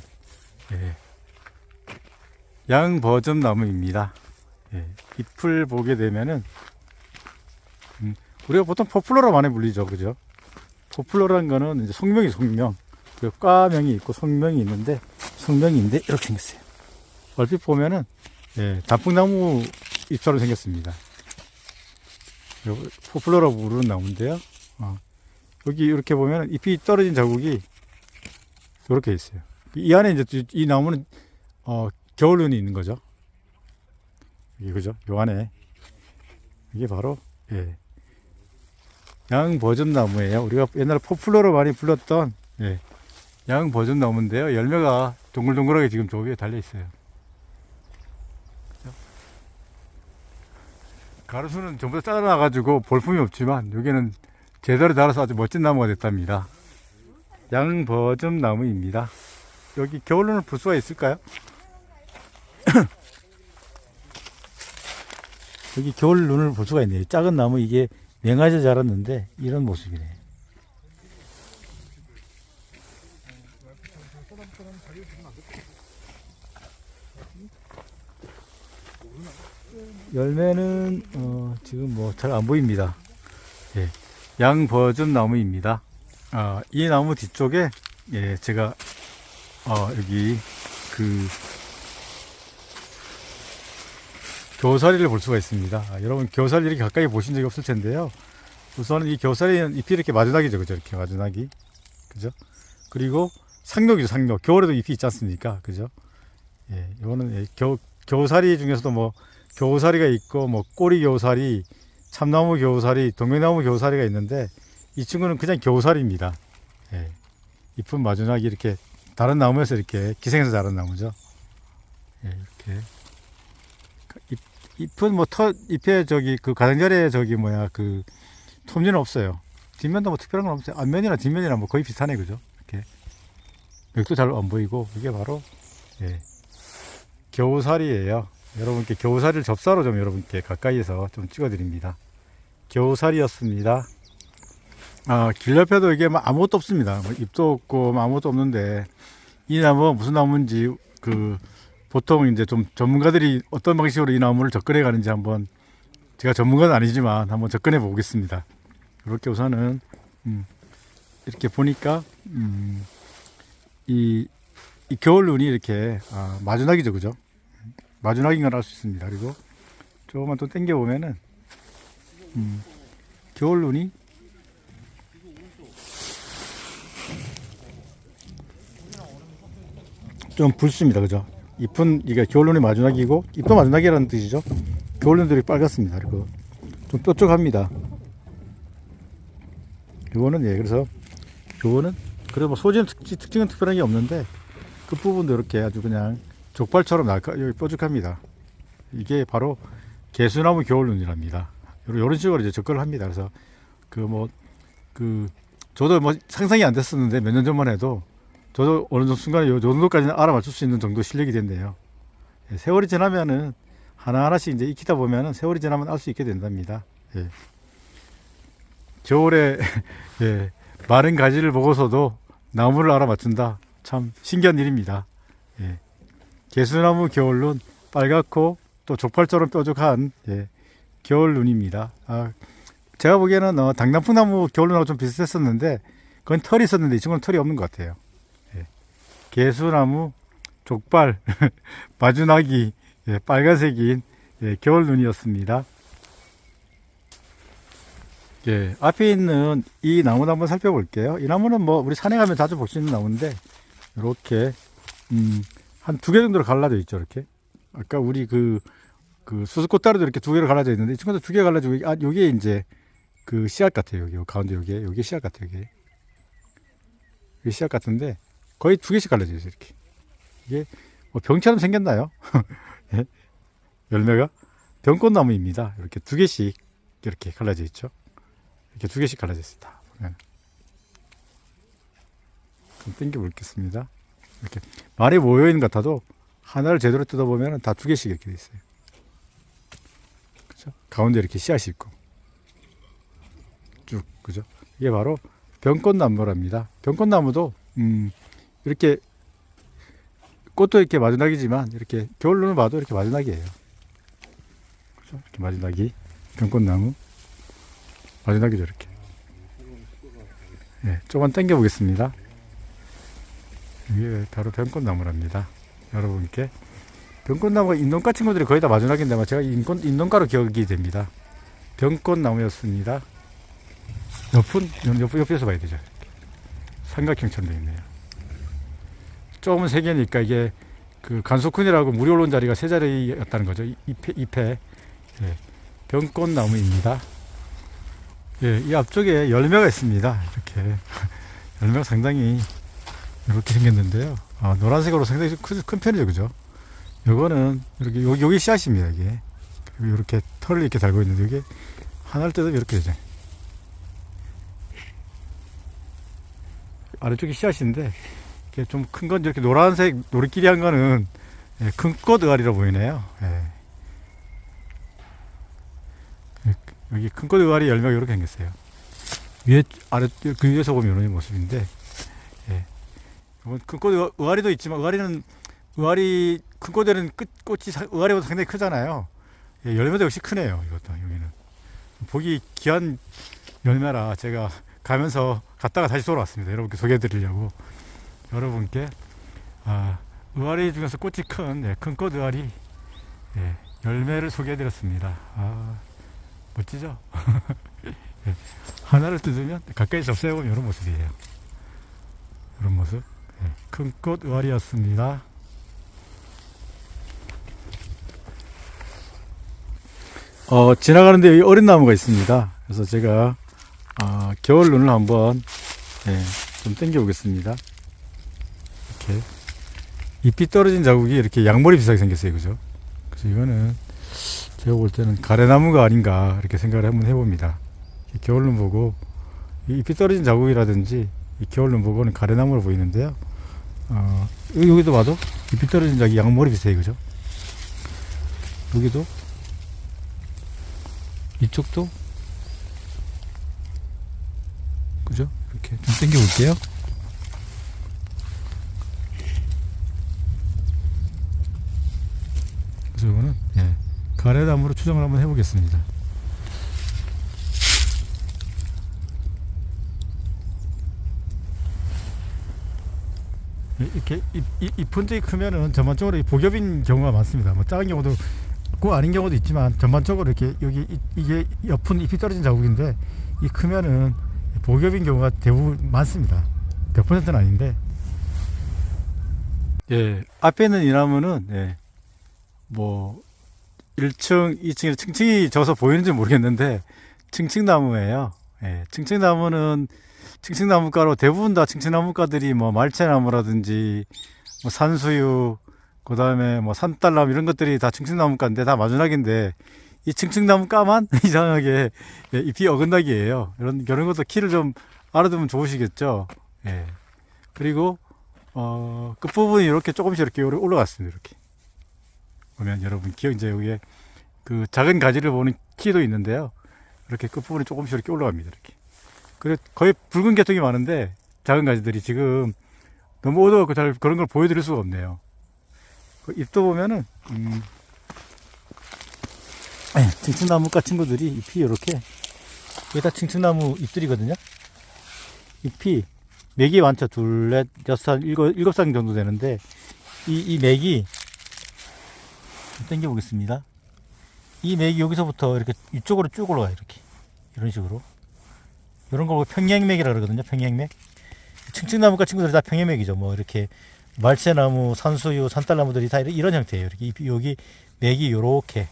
양버점 나무입니다. 잎을 보게 되면은 우리가 보통 포플러라 많이 불리죠, 그죠? 포플러라는 거는 이제 속명이 속명, 그리고 과명이 있고 속명이 있는데 속명인데 이렇게 생겼어요. 얼핏 보면은 단풍나무 잎처럼 생겼습니다. 포플러라고 부르는 나무인데요. 여기 이렇게 보면 잎이 떨어진 자국이 이렇게 있어요. 이 안에 이제 이 나무는 겨울눈이 있는 거죠. 이게 그죠? 요 안에 이게 바로 양버점 나무예요. 우리가 옛날에 포플러로 많이 불렀던 양버점 나무인데요. 열매가 동글동글하게 지금 저 위에 달려 있어요. 가로수는 전부 다 잘라놔가지고 볼품이 없지만 여기는 제대로 자라서 아주 멋진 나무가 됐답니다. 양버점 나무입니다. 여기 겨울눈을 볼 수가 있을까요? 여기 겨울눈을 볼 수가 있네요. 작은 나무 이게 맹아져 자랐는데 이런 모습이네요. 열매는 지금 뭐 잘 안 보입니다. 양버점 나무입니다. 이 나무 뒤쪽에 제가 여기 그 겨우살이를 볼 수가 있습니다. 여러분 겨우살이 이렇게 가까이 보신 적이 없을 텐데요. 우선은 이 겨우살이는 잎이 이렇게 마주나기죠, 그죠? 이렇게 마주나기, 그죠? 그리고 상록이죠, 상록. 겨울에도 잎이 있지 않습니까, 그죠? 이거는 겨우살이 중에서도 뭐 겨우살이가 있고 뭐 꼬리 겨우살이, 참나무 겨우살이, 동백나무 겨우살이가 있는데 이 친구는 그냥 겨우살이입니다. 잎은 마주나기 이렇게 다른 나무에서 이렇게 기생해서 자란 나무죠. 이렇게 잎은 뭐 잎에 저기 그 가장자리에 저기 뭐야 그 톱니는 없어요. 뒷면도 뭐 특별한 건 없어요. 앞면이나 뒷면이나 뭐 거의 비슷하네, 그죠? 이렇게 여기도 잘 안 보이고 이게 바로 겨우살이에요. 여러분께 겨우살이를 접사로 좀 여러분께 가까이에서 좀 찍어드립니다. 겨우살이였습니다. 길 옆에도 이게 뭐 아무것도 없습니다. 뭐 잎도 없고 뭐 아무것도 없는데 이 나무가 무슨 나무인지 보통 이제 좀 전문가들이 어떤 방식으로 이 나무를 접근해 가는지 한번, 제가 전문가는 아니지만 한번 접근해 보겠습니다. 이렇게 우선은 이렇게 보니까 이, 이 겨울 눈이 이렇게 마주나기죠, 그죠? 마주나기인 걸 알 수 있습니다. 그리고 조금만 또 당겨 보면은 겨울 눈이 좀 붉습니다, 그죠? 잎은 이게 겨울 눈이 마주나기고 잎도 마주나기라는 뜻이죠. 겨울 눈들이 빨갛습니다. 그리고 좀 뾰족합니다. 요거는 그래서 요거는 그래도 뭐 소재는 특징은 특별한 게 없는데 그 부분도 이렇게 아주 그냥 족발처럼 여기 뾰족합니다. 이게 바로 개수나무 겨울눈이랍니다. 이런 식으로 이제 접근을 합니다. 그래서 저도 뭐 상상이 안 됐었는데 몇 년 전만 해도 저도 어느 순간에 요 정도까지는 알아맞출 수 있는 정도 실력이 됐네요. 세월이 지나면은 하나하나씩 이제 익히다 보면은 세월이 지나면 알 수 있게 된답니다. 예. 겨울에 예, 마른 가지를 보고서도 나무를 알아맞춘다. 참 신기한 일입니다. 예. 개수나무 겨울눈 빨갛고 또 족발처럼 뾰족한 겨울눈입니다. 제가 보기에는 당나풍나무 겨울눈하고 좀 비슷했었는데 그건 털이 있었는데 이 친구는 털이 없는 것 같아요. 예. 개수나무 족발 마주나기 빨간색인 겨울눈이었습니다. 앞에 있는 이 나무도 한번 살펴볼게요. 이 나무는 뭐 우리 산에 가면 자주 볼 수 있는 나무인데 이렇게 한 2개 정도로 갈라져 있죠. 이렇게 아까 우리 그 수수꽃다리도 이렇게 2개로 갈라져 있는데 이 친구도 2개 갈라지고 요게 이제 그 씨앗 같아요. 여기 가운데 요게 씨앗 같아요. 이게 씨앗 같은데 거의 2개씩 갈라져 있어요. 이렇게 이게 뭐 병처럼 생겼나요? 예? 열매가 병꽃나무입니다. 이렇게 2개씩 이렇게 갈라져 있죠. 이렇게 2개씩 갈라져 있습니다. 좀 당겨 볼겠습니다. 이렇게 많이 모여 있는 것 같아도 하나를 제대로 뜯어보면 다 2개씩 이렇게 돼 있어요. 그죠? 가운데 이렇게 씨앗이 있고 쭉, 그죠? 이게 바로 병꽃나무랍니다. 병꽃나무도 이렇게 꽃도 이렇게 마주나기지만 이렇게 겨울눈을 봐도 이렇게 마주나기예요. 그죠? 이렇게 마주나기 병꽃나무 마주나기죠. 이렇게 조금만 당겨 보겠습니다. 이게 바로 병꽃나무랍니다. 여러분께 병꽃나무가 인동가 친구들이 거의 다 마주나기인데 제가 인동가로 기억이 됩니다. 병꽃나무였습니다. 옆에서 봐야 되죠. 삼각형처럼 되어 있네요. 조금 3개니까 이게 그 간소쿤이라고 물이 올라온 자리가 3자리였다는 거죠. 잎에 병꽃나무입니다. 이 앞쪽에 열매가 있습니다. 이렇게 열매가 상당히 이렇게 생겼는데요. 노란색으로 상당히 큰 편이죠, 그죠? 요거는 이렇게 여기 씨앗입니다. 이게 이렇게 털을 이렇게 달고 있는데 이게 하나를 뜯으면 이렇게 되죠. 아래쪽이 씨앗인데 이게 좀 큰 건 이렇게 노란색 노리끼리 한 거는 큰 꽃 의아리로 보이네요. 여기 큰 꽃 의아리 열매가 이렇게 생겼어요. 그 위에서 보면 이런 모습인데, 큰 꽃 의아리도 있지만 의아리 큰 꽃에는 꽃이 의아리보다 상당히 크잖아요. 열매도 역시 크네요. 이것도 여기는 보기 귀한 열매라 제가 가면서 갔다가 다시 돌아왔습니다. 여러분께 소개해드리려고. 여러분께 의아리 중에서 꽃이 큰 꽃 의아리 열매를 소개해드렸습니다. 멋지죠? 하나를 뜯으면 가까이서 없애보면 이런 모습이에요. 이런 모습. 큰 꽃 의아리였습니다. 지나가는데 여기 어린 나무가 있습니다. 그래서 제가 겨울 눈을 한번 좀 당겨 보겠습니다. 이렇게 잎이 떨어진 자국이 이렇게 양머리 비슷하게 생겼어요. 그죠? 그래서 이거는 제가 볼 때는 가래나무가 아닌가 이렇게 생각을 한번 해봅니다. 겨울눈 보고 잎이 떨어진 자국이라든지 이 겨울눈 보고는 가래나무로 보이는데요. 여기도 봐도 잎이 떨어진 자국이 양머리 비슷해요. 그죠? 여기도 이쪽도 그죠? 이렇게 좀 당겨 볼게요. 그래서 이거는 가래나무로 추정을 한번 해보겠습니다. 이렇게 잎분들이 크면은 전반적으로 복엽인 경우가 많습니다. 뭐 작은 경우도 꼭 아닌 경우도 있지만 전반적으로 이렇게 여기 이게 옆은 잎이 떨어진 자국인데 이 크면은 복엽인 경우가 대부분 많습니다. 100%는 아닌데. 예, 앞에 있는 이 나무는 예, 뭐 1층, 2층에 층층이 져서 보이는지 모르겠는데 층층나무예요. 예, 층층나무는 층층나무가로 대부분 다 층층나무가들이 뭐 말채나무라든지 뭐 산수유, 그 다음에 뭐 산딸나무 이런 것들이 다 층층나무가인데 다 마주나기인데 이 층층나무가만 이상하게 예, 잎이 어긋나기예요. 이런 것도 키를 좀 알아두면 좋으시겠죠. 예. 그리고 끝부분이 이렇게 조금씩 이렇게 올라갔습니다. 이렇게 보면 여러분 이제 여기에 그 작은 가지를 보는 키도 있는데요. 이렇게 끝부분이 조금씩 이렇게 올라갑니다. 이렇게. 그래 거의 붉은 계통이 많은데 작은 가지들이 지금 너무 어두워서 잘 그런 걸 보여드릴 수가 없네요. 그 잎도 보면은 층층나무가 친구들이 잎이 이렇게 이게 다 층층나무 잎들이거든요. 잎이 맥이 많죠. 둘, 넷, 여섯, 일곱 쌍 정도 되는데 이 맥이 당겨 보겠습니다. 이 맥이 여기서부터 이렇게 이쪽으로 쭉 올라가요. 이렇게 이런 식으로 이런 걸 평행맥이라 그러거든요. 평행맥. 층층나무가 친구들이 다 평행맥이죠. 뭐 이렇게 말채나무, 산수유, 산딸나무들이 다 이런 형태예요. 이렇게 여기 맥이 요렇게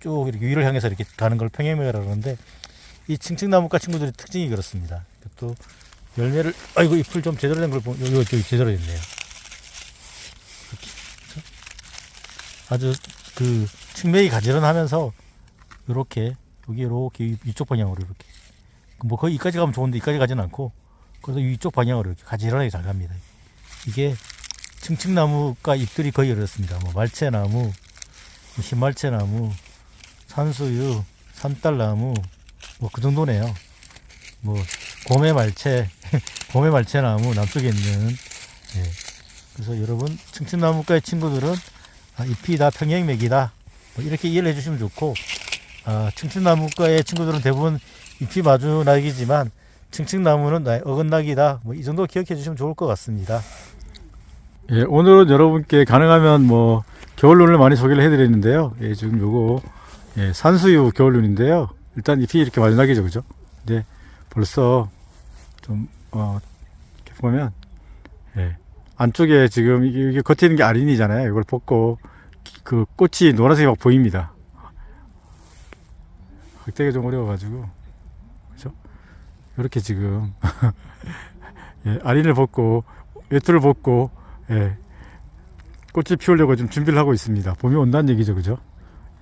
쭉 이렇게 위를 향해서 이렇게 가는 걸 평행맥이라고 그러는데 이 층층나무가 친구들의 특징이 그렇습니다. 또 열매를 아이고 잎을 좀 제대로 된 걸 보면 여기 제대로 됐네요. 이렇게 그렇죠? 아주 그 측맥이 가지런하면서 이렇게 여기 이렇게 이쪽 방향으로 이렇게 뭐 거의 이까지 가면 좋은데 이까지 가지는 않고 그래서 이쪽 방향으로 이렇게 가지런하게 잘 갑니다. 이게 층층나무가 잎들이 거의 이렇습니다. 뭐 말채나무, 흰말채나무, 산수유, 산딸나무 뭐 그 정도네요. 뭐 고매말채, 고매말채나무 남쪽에 있는 예. 그래서 여러분 층층나무가의 친구들은 잎이 다 평행맥이다 뭐 이렇게 이해를 해주시면 좋고 층층나무가의 친구들은 대부분 잎이 마주나기지만 층층나무는 어긋나기다 뭐 이 정도 기억해 주시면 좋을 것 같습니다. 예, 오늘은 여러분께 가능하면 뭐 겨울눈을 많이 소개를 해드렸는데요. 예, 지금 요거 예, 산수유 겨울눈인데요. 일단 잎이 이렇게 마주나기죠, 그죠? 근데 벌써 좀 이렇게 보면 예, 안쪽에 지금 이게 겉에 있는 게 아린이잖아요. 이걸 벗고 그 꽃이 노란색이 막 보입니다. 확대가 좀 어려워가지고 그죠? 이렇게 지금 예, 아린을 벗고 외투를 벗고 예, 꽃을 피우려고 좀 준비를 하고 있습니다. 봄이 온다는 얘기죠, 그죠?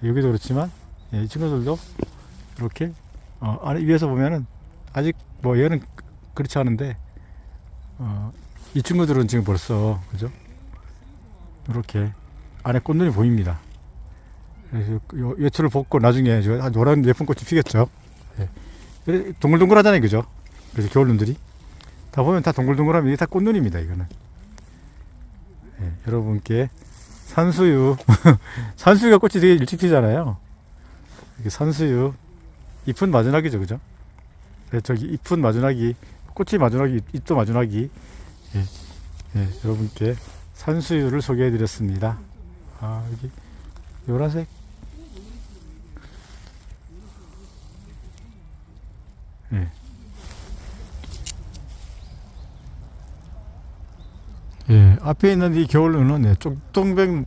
여기도 그렇지만 예, 이 친구들도 이렇게 아래 위에서 보면은 아직 뭐 얘는 그렇지 않은데 이 친구들은 지금 벌써 그죠? 이렇게 안에 꽃눈이 보입니다. 그래서 외투를 벗고 나중에 노란 예쁜 꽃이 피겠죠. 예. 동글동글하잖아요, 그죠? 그래서 겨울눈들이 다 보면 다 동글동글하면 이게 다 꽃눈입니다. 이거는 예, 여러분께 산수유 산수유가 꽃이 되게 일찍 피잖아요. 이렇게 산수유 잎은 마주나기죠, 그죠? 네, 저기 잎은 마주나기, 꽃이 마주나기, 잎도 마주나기. 예, 예, 여러분께 산수유를 소개해드렸습니다. 여기 노란색. 예. 예, 앞에 있는 이 겨울눈은 예, 쪽동백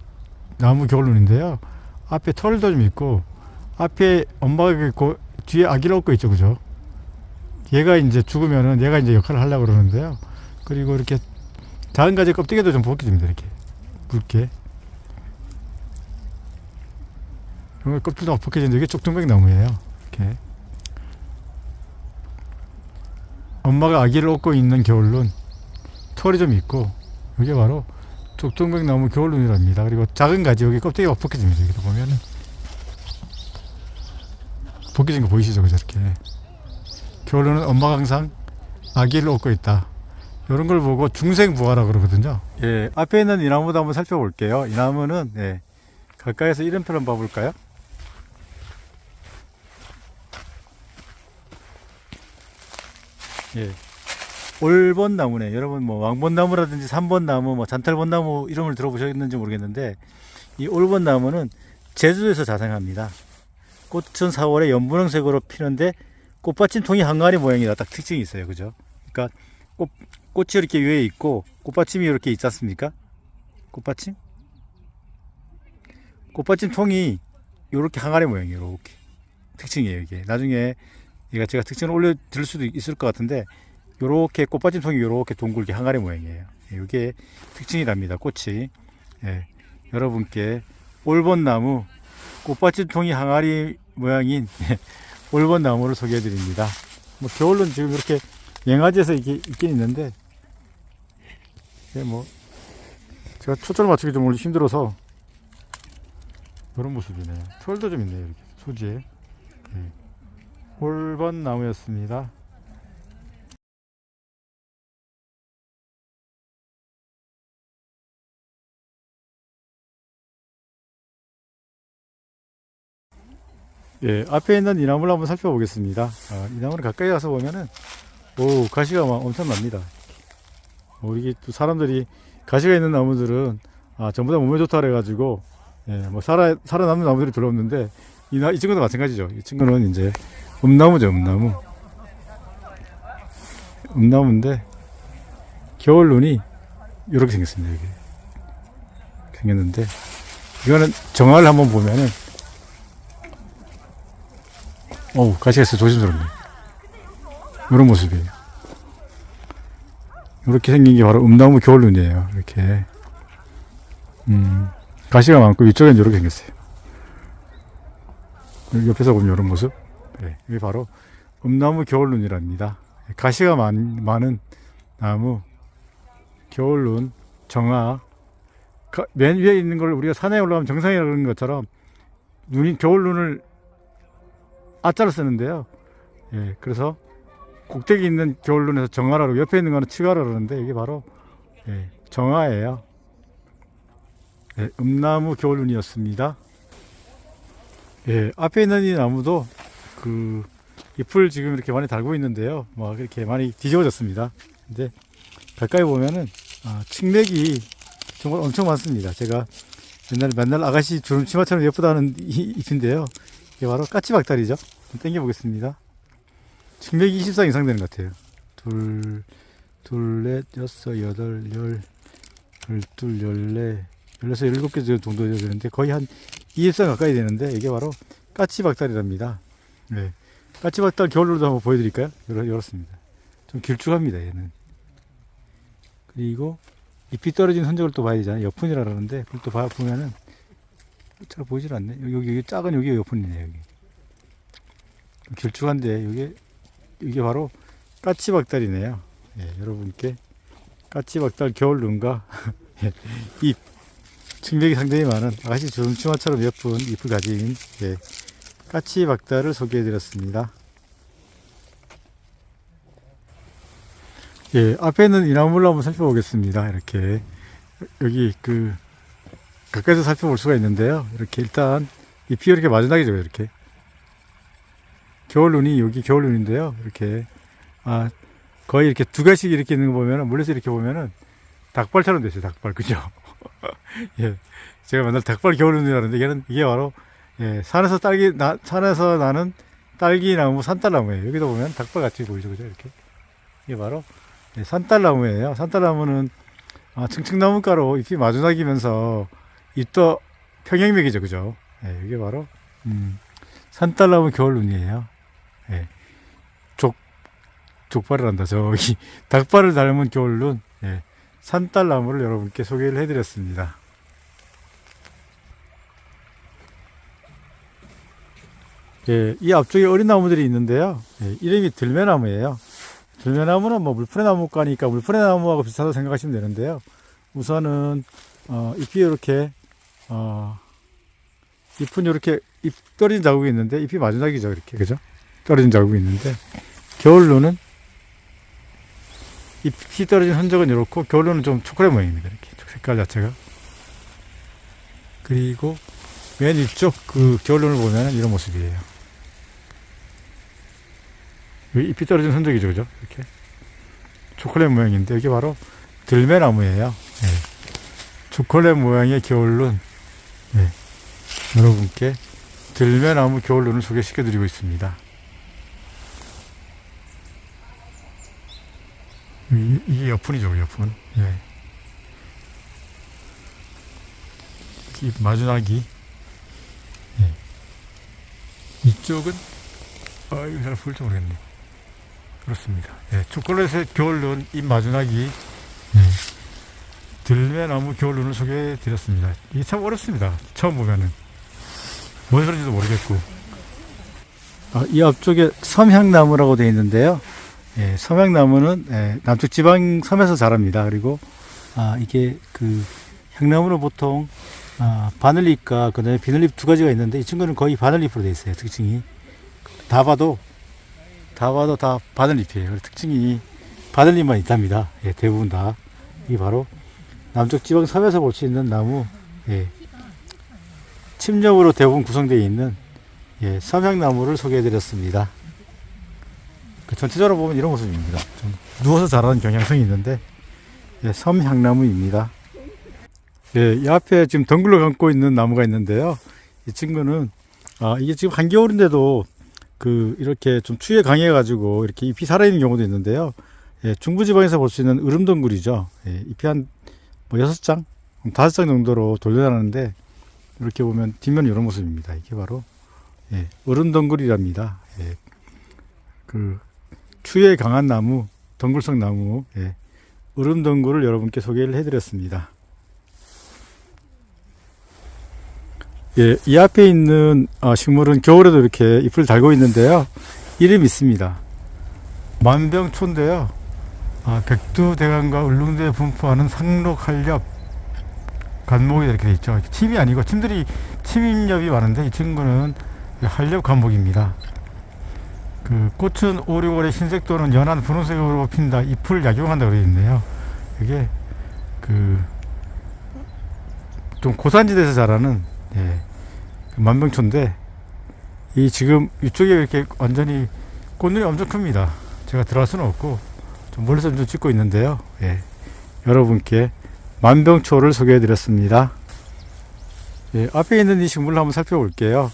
나무 겨울눈인데요. 앞에 털도 좀 있고, 앞에 엄마가 있고, 뒤에 아기를 얻고 있죠, 그죠? 얘가 이제 죽으면은 얘가 이제 역할을 하려고 그러는데요. 그리고 이렇게 작은 가지 껍데기도 좀 벗겨줍니다. 이렇게 굵게. 이런 껍질도 벗겨지는데 이게 쪽동백 나무예요. 이렇게. 엄마가 아기를 얻고 있는 겨울눈. 털이 좀 있고, 이게 바로 쪽동백 나무 겨울눈이랍니다. 그리고 작은 가지 여기 껍데기가 벗겨집니다. 여기도 보면은. 벗겨진 거 보이시죠? 그죠? 이렇게. 겨울눈은 엄마가 항상 아기를 얻고 있다. 이런 걸 보고 중생부화라고 그러거든요. 예, 앞에 있는 이 나무도 한번 살펴볼게요. 이 나무는 예, 가까이서 이름표를 한번 봐볼까요? 예, 올본나무네. 여러분 뭐 왕본나무라든지 삼본나무, 뭐 잔털본나무 이름을 들어보셨는지 모르겠는데 이 올본나무는 제주도에서 자생합니다. 꽃은 4월에 연분홍색으로 피는데 꽃받침 통이 항아리 모양이다. 딱 특징이 있어요. 그죠? 그러니까 꽃이 이렇게 위에 있고 꽃받침이 이렇게 있지 않습니까? 꽃받침? 꽃받침 통이 이렇게 항아리 모양이에요. 이렇게 특징이에요. 이게 나중에 얘가 제가 특징을 올려드릴 수도 있을 것 같은데 요렇게 꽃받침 통이 요렇게 동글게 항아리 모양이에요. 이게 특징이랍니다. 꽃이. 예, 여러분께 올본나무 꽃받침 통이 항아리 모양인 올본나무를 소개해 드립니다. 뭐 겨울은 지금 이렇게 영하지에서 이게 있긴 있는데 뭐 제가 초점을 맞추기 좀 힘들어서 이런 모습이네요. 털도 좀 있네요. 이렇게 소지에. 올본나무였습니다. 예, 앞에 있는 이 나무를 한번 살펴보겠습니다. 이 나무를 가까이 가서 보면은, 오, 가시가 막 엄청납니다. 우리 또 사람들이 가시가 있는 나무들은, 전부 다 몸에 좋다 그래가지고, 예, 뭐, 살아남는 나무들이 별로 없는데, 이 친구도 마찬가지죠. 이 친구는 이제, 음나무죠, 음나무. 음나무인데, 겨울 눈이 이렇게 생겼습니다, 이게. 생겼는데, 이거는 정화를 한번 보면은, 어우, 가시가 있어. 조심스럽네. 이런 모습이에요. 이렇게 생긴 게 바로 음나무 겨울눈이에요. 이렇게. 가시가 많고, 위쪽엔 이렇게 생겼어요. 여기 옆에서 보면 이런 모습. 네, 이게 바로 음나무 겨울눈이랍니다. 가시가 많은 나무, 겨울눈, 정화. 맨 위에 있는 걸 우리가 산에 올라가면 정상이라고 그러는 것처럼, 겨울눈을 아자를 쓰는데요. 예, 그래서 꼭대기 있는 겨울눈에서 정화라고 옆에 있는 거는 치가라고 그러는데 이게 바로 정화예요. 예, 음나무 겨울눈이었습니다. 예, 앞에 있는 이 나무도 그 잎을 지금 이렇게 많이 달고 있는데요. 뭐 이렇게 많이 뒤집어졌습니다. 근데 가까이 보면은 칡맥이 정말 엄청 많습니다. 제가 맨날 아가씨 주름 치마처럼 예쁘다는 잎인데요. 이게 바로 까치박달이죠. 좀 당겨보겠습니다. 칡맥이 24 이상 되는 것 같아요. 둘, 넷, 여섯, 여덟, 열, 열둘, 열네, 열여섯, 17개 정도 되는데 거의 한 20상 가까이 되는데 이게 바로 까치박달이랍니다. 네. 까치박달 겨울로도 한번 보여드릴까요? 열었습니다. 좀 길쭉합니다, 얘는. 그리고 잎이 떨어진 흔적을 또 봐야 되잖아요. 여푼이라 그러는데 그걸 또 보면은 잘 보이질 않네. 여기 작은 여기가 여푼이네. 여기 길쭉한데 이게 바로 까치박달이네요. 예, 여러분께 까치박달 겨울눈과 잎 칡맥이 상당히 많은 아가씨 주름치마처럼 예쁜 잎을 가진 까치박달을 소개해드렸습니다. 예, 앞에 있는 이 나무를 한번 살펴보겠습니다. 이렇게 여기 가까이서 살펴볼 수가 있는데요. 이렇게 일단 잎이 이렇게 마지막이죠. 이렇게 겨울눈이 여기 겨울눈인데요. 이렇게 거의 이렇게 두 가지씩 이렇게 있는 거 보면은 멀리서 이렇게 보면은 닭발처럼 됐어요. 닭발 그죠? 예, 제가 맨날 닭발 겨울눈이라는데 이게 바로 산에서 나는 딸기나무 산딸나무예요. 여기도 보면 닭발 같이 보이죠, 그죠? 이렇게 이게 바로 산딸나무예요. 산딸나무는 층층나무가로 잎이 마주나기면서 잎도 평행맥이죠, 그죠? 예, 이게 바로 산딸나무 겨울눈이에요. 예, 족발을 한다. 저기 닭발을 닮은 겨울눈 산딸나무를 여러분께 소개를 해드렸습니다. 예, 이 앞쪽에 어린 나무들이 있는데요. 이름이 들매나무예요. 들매나무는 뭐 물풀의나무과니까 물풀의나무하고 비슷하다고 생각하시면 되는데요. 우선은 잎이 이렇게 잎은 이렇게 잎 떨어진 자국이 있는데 잎이 마지막이죠. 이렇게 그죠? 떨어진 자국이 있는데 겨울눈은 잎이 떨어진 흔적은 이렇고 겨울눈은 좀 초콜릿 모양입니다. 이렇게 색깔 자체가. 그리고 맨 위쪽 겨울눈을 보면 이런 모습이에요. 잎이 떨어진 흔적이죠, 그죠? 이렇게 초콜릿 모양인데 이게 바로 들매나무예요. 예. 초콜릿 모양의 겨울룬. 예. 여러분께 들매나무 겨울룬을 소개시켜 드리고 있습니다. 이게 옆푼이죠, 옆푼. 예. 이 마주나기. 예. 이쪽은 이거 잘 보일지 모르겠네. 그렇습니다. 예. 초콜릿의 겨울룬 이 마주나기. 예. 들매나무 겨울룬을 소개해 드렸습니다. 이게 참 어렵습니다. 처음 보면은 뭔 소리인지도 모르겠고. 이 앞쪽에 섬향나무라고 되어 있는데요. 예, 섬향나무는 남쪽 지방 섬에서 자랍니다. 그리고 이게 그 향나무는 보통 바늘잎과 그다음에 비늘잎 두 가지가 있는데 이 친구는 거의 바늘잎으로 되어 있어요. 특징이 다 봐도 다 바늘잎이에요. 특징이 바늘잎만 있답니다. 예, 대부분 다. 이게 바로 남쪽 지방 섬에서 볼 수 있는 나무. 예, 침엽으로 대부분 구성되어 있는 섬향나무를 소개해 드렸습니다. 전체적으로 보면 이런 모습입니다. 좀 누워서 자라는 경향성이 있는데 섬향나무입니다. 이 앞에 지금 덩굴로 감고 있는 나무가 있는데요. 이 친구는 이게 지금 한겨울인데도 이렇게 좀 추위에 강해 가지고 이렇게 잎이 살아있는 경우도 있는데요. 중부지방에서 볼 수 있는 으름덩굴이죠. 잎이 한 6장, 5장 정도로 돌려나가는데 이렇게 보면 뒷면이 이런 모습입니다. 이게 바로 으름덩굴이랍니다. 추위에 강한 나무, 덩굴성 나무, 으름덩굴을 여러분께 소개를 해드렸습니다. 이 앞에 있는 식물은 겨울에도 이렇게 잎을 달고 있는데요. 이름이 있습니다. 만병초인데요. 백두대간과 울릉도에 분포하는 상록한렵 관목이 이렇게 되어 있죠. 침이 아니고 침엽이 많은데 이 친구는 한렵 관목입니다. 꽃은 5, 6월에 흰색 또는 연한 분홍색으로 핀다. 잎을 약용한다고 되어 있네요. 이게 좀 고산지대에서 자라는 만병초인데 지금 이쪽에 이렇게 완전히 꽃눈이 엄청 큽니다. 제가 들어갈 수는 없고 좀 멀리서 좀 찍고 있는데요. 여러분께 만병초를 소개해 드렸습니다. 앞에 있는 이 식물을 한번 살펴볼게요.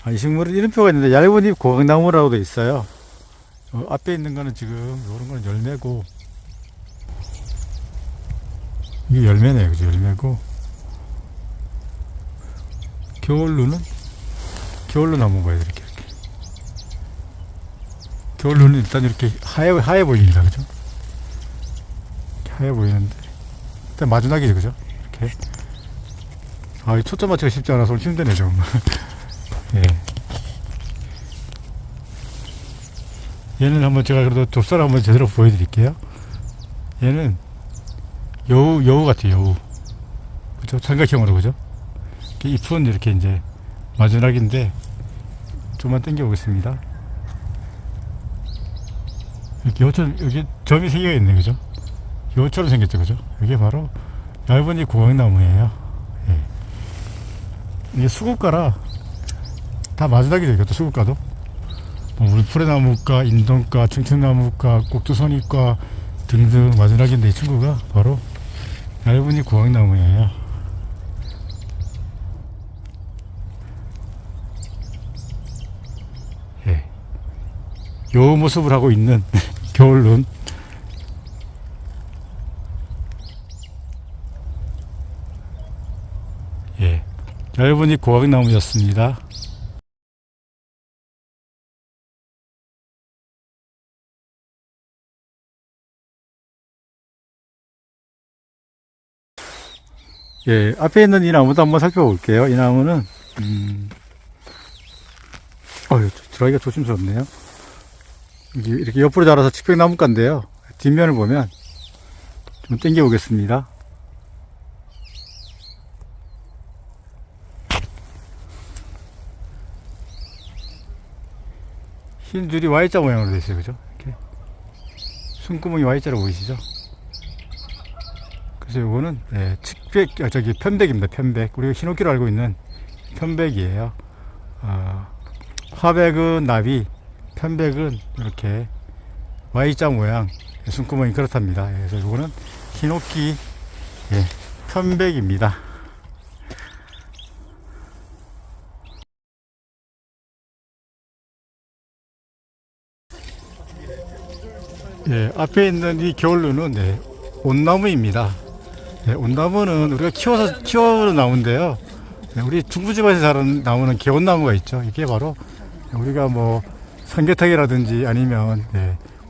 이 식물은 이름표가 있는데 얇은 잎 고강나무라고 되어 있어요. 앞에 있는 거는 지금 이런 거는 열매고 이게 열매네요. 그죠? 열매고 겨울루는 겨울루 나무 봐야 돼. 이렇게 겨울루는 일단 이렇게 하얘 보입니다. 그죠? 하얘 보이는데 일단 마주나기죠. 그죠? 이렇게 이 초점 맞추기가 쉽지 않아서 힘드네 좀. 얘는 한번 제가 그래도 좁쌀 한번 제대로 보여드릴게요. 얘는 여우 같아요. 여우. 그죠? 삼각형으로. 그죠? 잎은 이렇게 이제 마주나기인데 좀만 당겨 보겠습니다. 이렇게 여기 점이 생겨 있네. 그죠? 여우처럼 생겼죠. 그죠? 이게 바로 얇은 이 고강나무예요. 이게 수국가라 다 마주나기죠. 이것도 수국가도 물푸레나무과, 인동과, 청청나무과, 꼭두선이과 등등 마주나기인데 이 친구가 바로 얇은 이 고강나무예요. 요 모습을 하고 있는 겨울룬. 얇은 이 고강나무였습니다. 앞에 있는 이 나무도 한번 살펴볼게요. 이 나무는 들어가기가 조심스럽네요. 이렇게 옆으로 자라서 측백나무가인데요. 뒷면을 보면 좀 당겨 보겠습니다. 흰 줄이 Y자 모양으로 되어 있어요. 그죠? 이렇게 숨구멍이 Y자로 보이시죠? 그래서 이거는 편백입니다. 편백. 우리가 흰옥기로 알고 있는 편백이에요. 화백은 나비, 편백은 이렇게 Y자 모양, 숨구멍이 그렇답니다. 그래서 이거는 히노키 편백입니다. 앞에 있는 이 겨울루는 온나무입니다. 온나무는 우리가 키워서 나오는데요. 우리 중부지방에서 자란 나무는 개온나무가 있죠. 이게 바로 우리가 뭐 삼계탕이라든지 아니면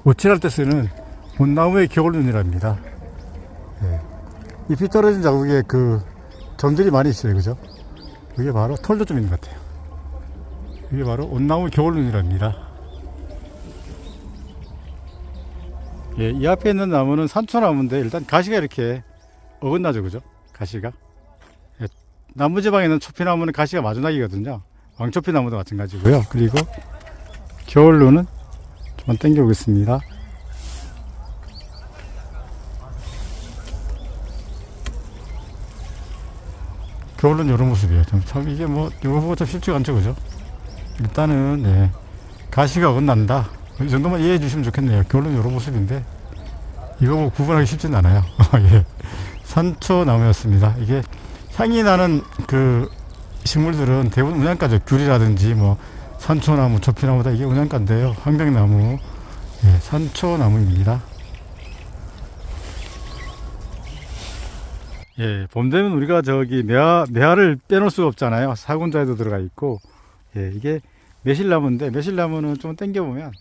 오칠할 때 쓰는 온나무의 겨울눈이랍니다. 잎이 떨어진 자국에 그 점들이 많이 있어요, 그죠? 이게 바로 털도 좀 있는 것 같아요. 이게 바로 온나무 겨울눈이랍니다. 이 앞에 있는 나무는 산초나무인데 일단 가시가 이렇게 어긋나죠, 그죠? 가시가. 남부지방에는 초피나무는 가시가 마주나기거든요. 왕초피나무도 마찬가지고요. 그리고 겨울루는 좀만 당겨 보겠습니다. 겨울루는 이런 모습이에요. 참 이게 뭐 이거 보고 참 쉽지가 않죠, 그죠? 일단은 가시가 어긋난다. 이 정도만 이해해 주시면 좋겠네요. 겨울루는 이런 모습인데 이거 뭐 구분하기 쉽진 않아요. 산초나무였습니다. 이게 향이 나는 그 식물들은 대부분 운양가죠. 귤이라든지 뭐 산초나무, 초피나무다 이게 운양가인데요. 황백나무, 산초나무입니다. 봄 되면 우리가 저기 매화를 빼놓을 수가 없잖아요. 사군자에도 들어가 있고, 이게 매실나무인데 매실나무는 좀 당겨보면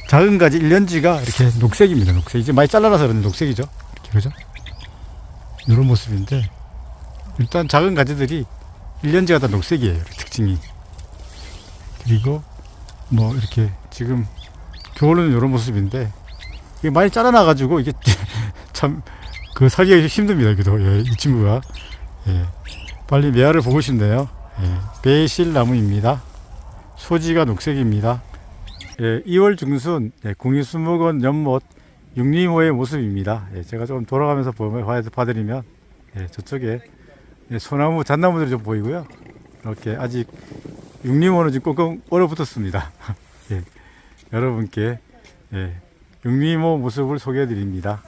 작은 가지 1년지가 이렇게 녹색입니다. 녹색. 이제 많이 잘라놔서 그런 녹색이죠. 이렇게, 그죠? 이런 모습인데 일단 작은 가지들이 1년지가 다 녹색이에요. 특징이. 그리고 뭐 이렇게 지금 겨울은 이런 모습인데 이게 많이 잘라놔가지고 이게 참 그 살기가 힘듭니다. 여기도 이 친구가 빨리 매화를 보고 싶네요. 배실나무입니다. 소지가 녹색입니다. 2월 중순 국립수목원 연못 육리모의 모습입니다. 제가 좀 돌아가면서 봐드리면 저쪽에 소나무, 잣나무들이 좀 보이고요. 이렇게 아직 육리모는 지금 꽁꽁 얼어붙었습니다. 여러분께 육리모 모습을 소개해 드립니다.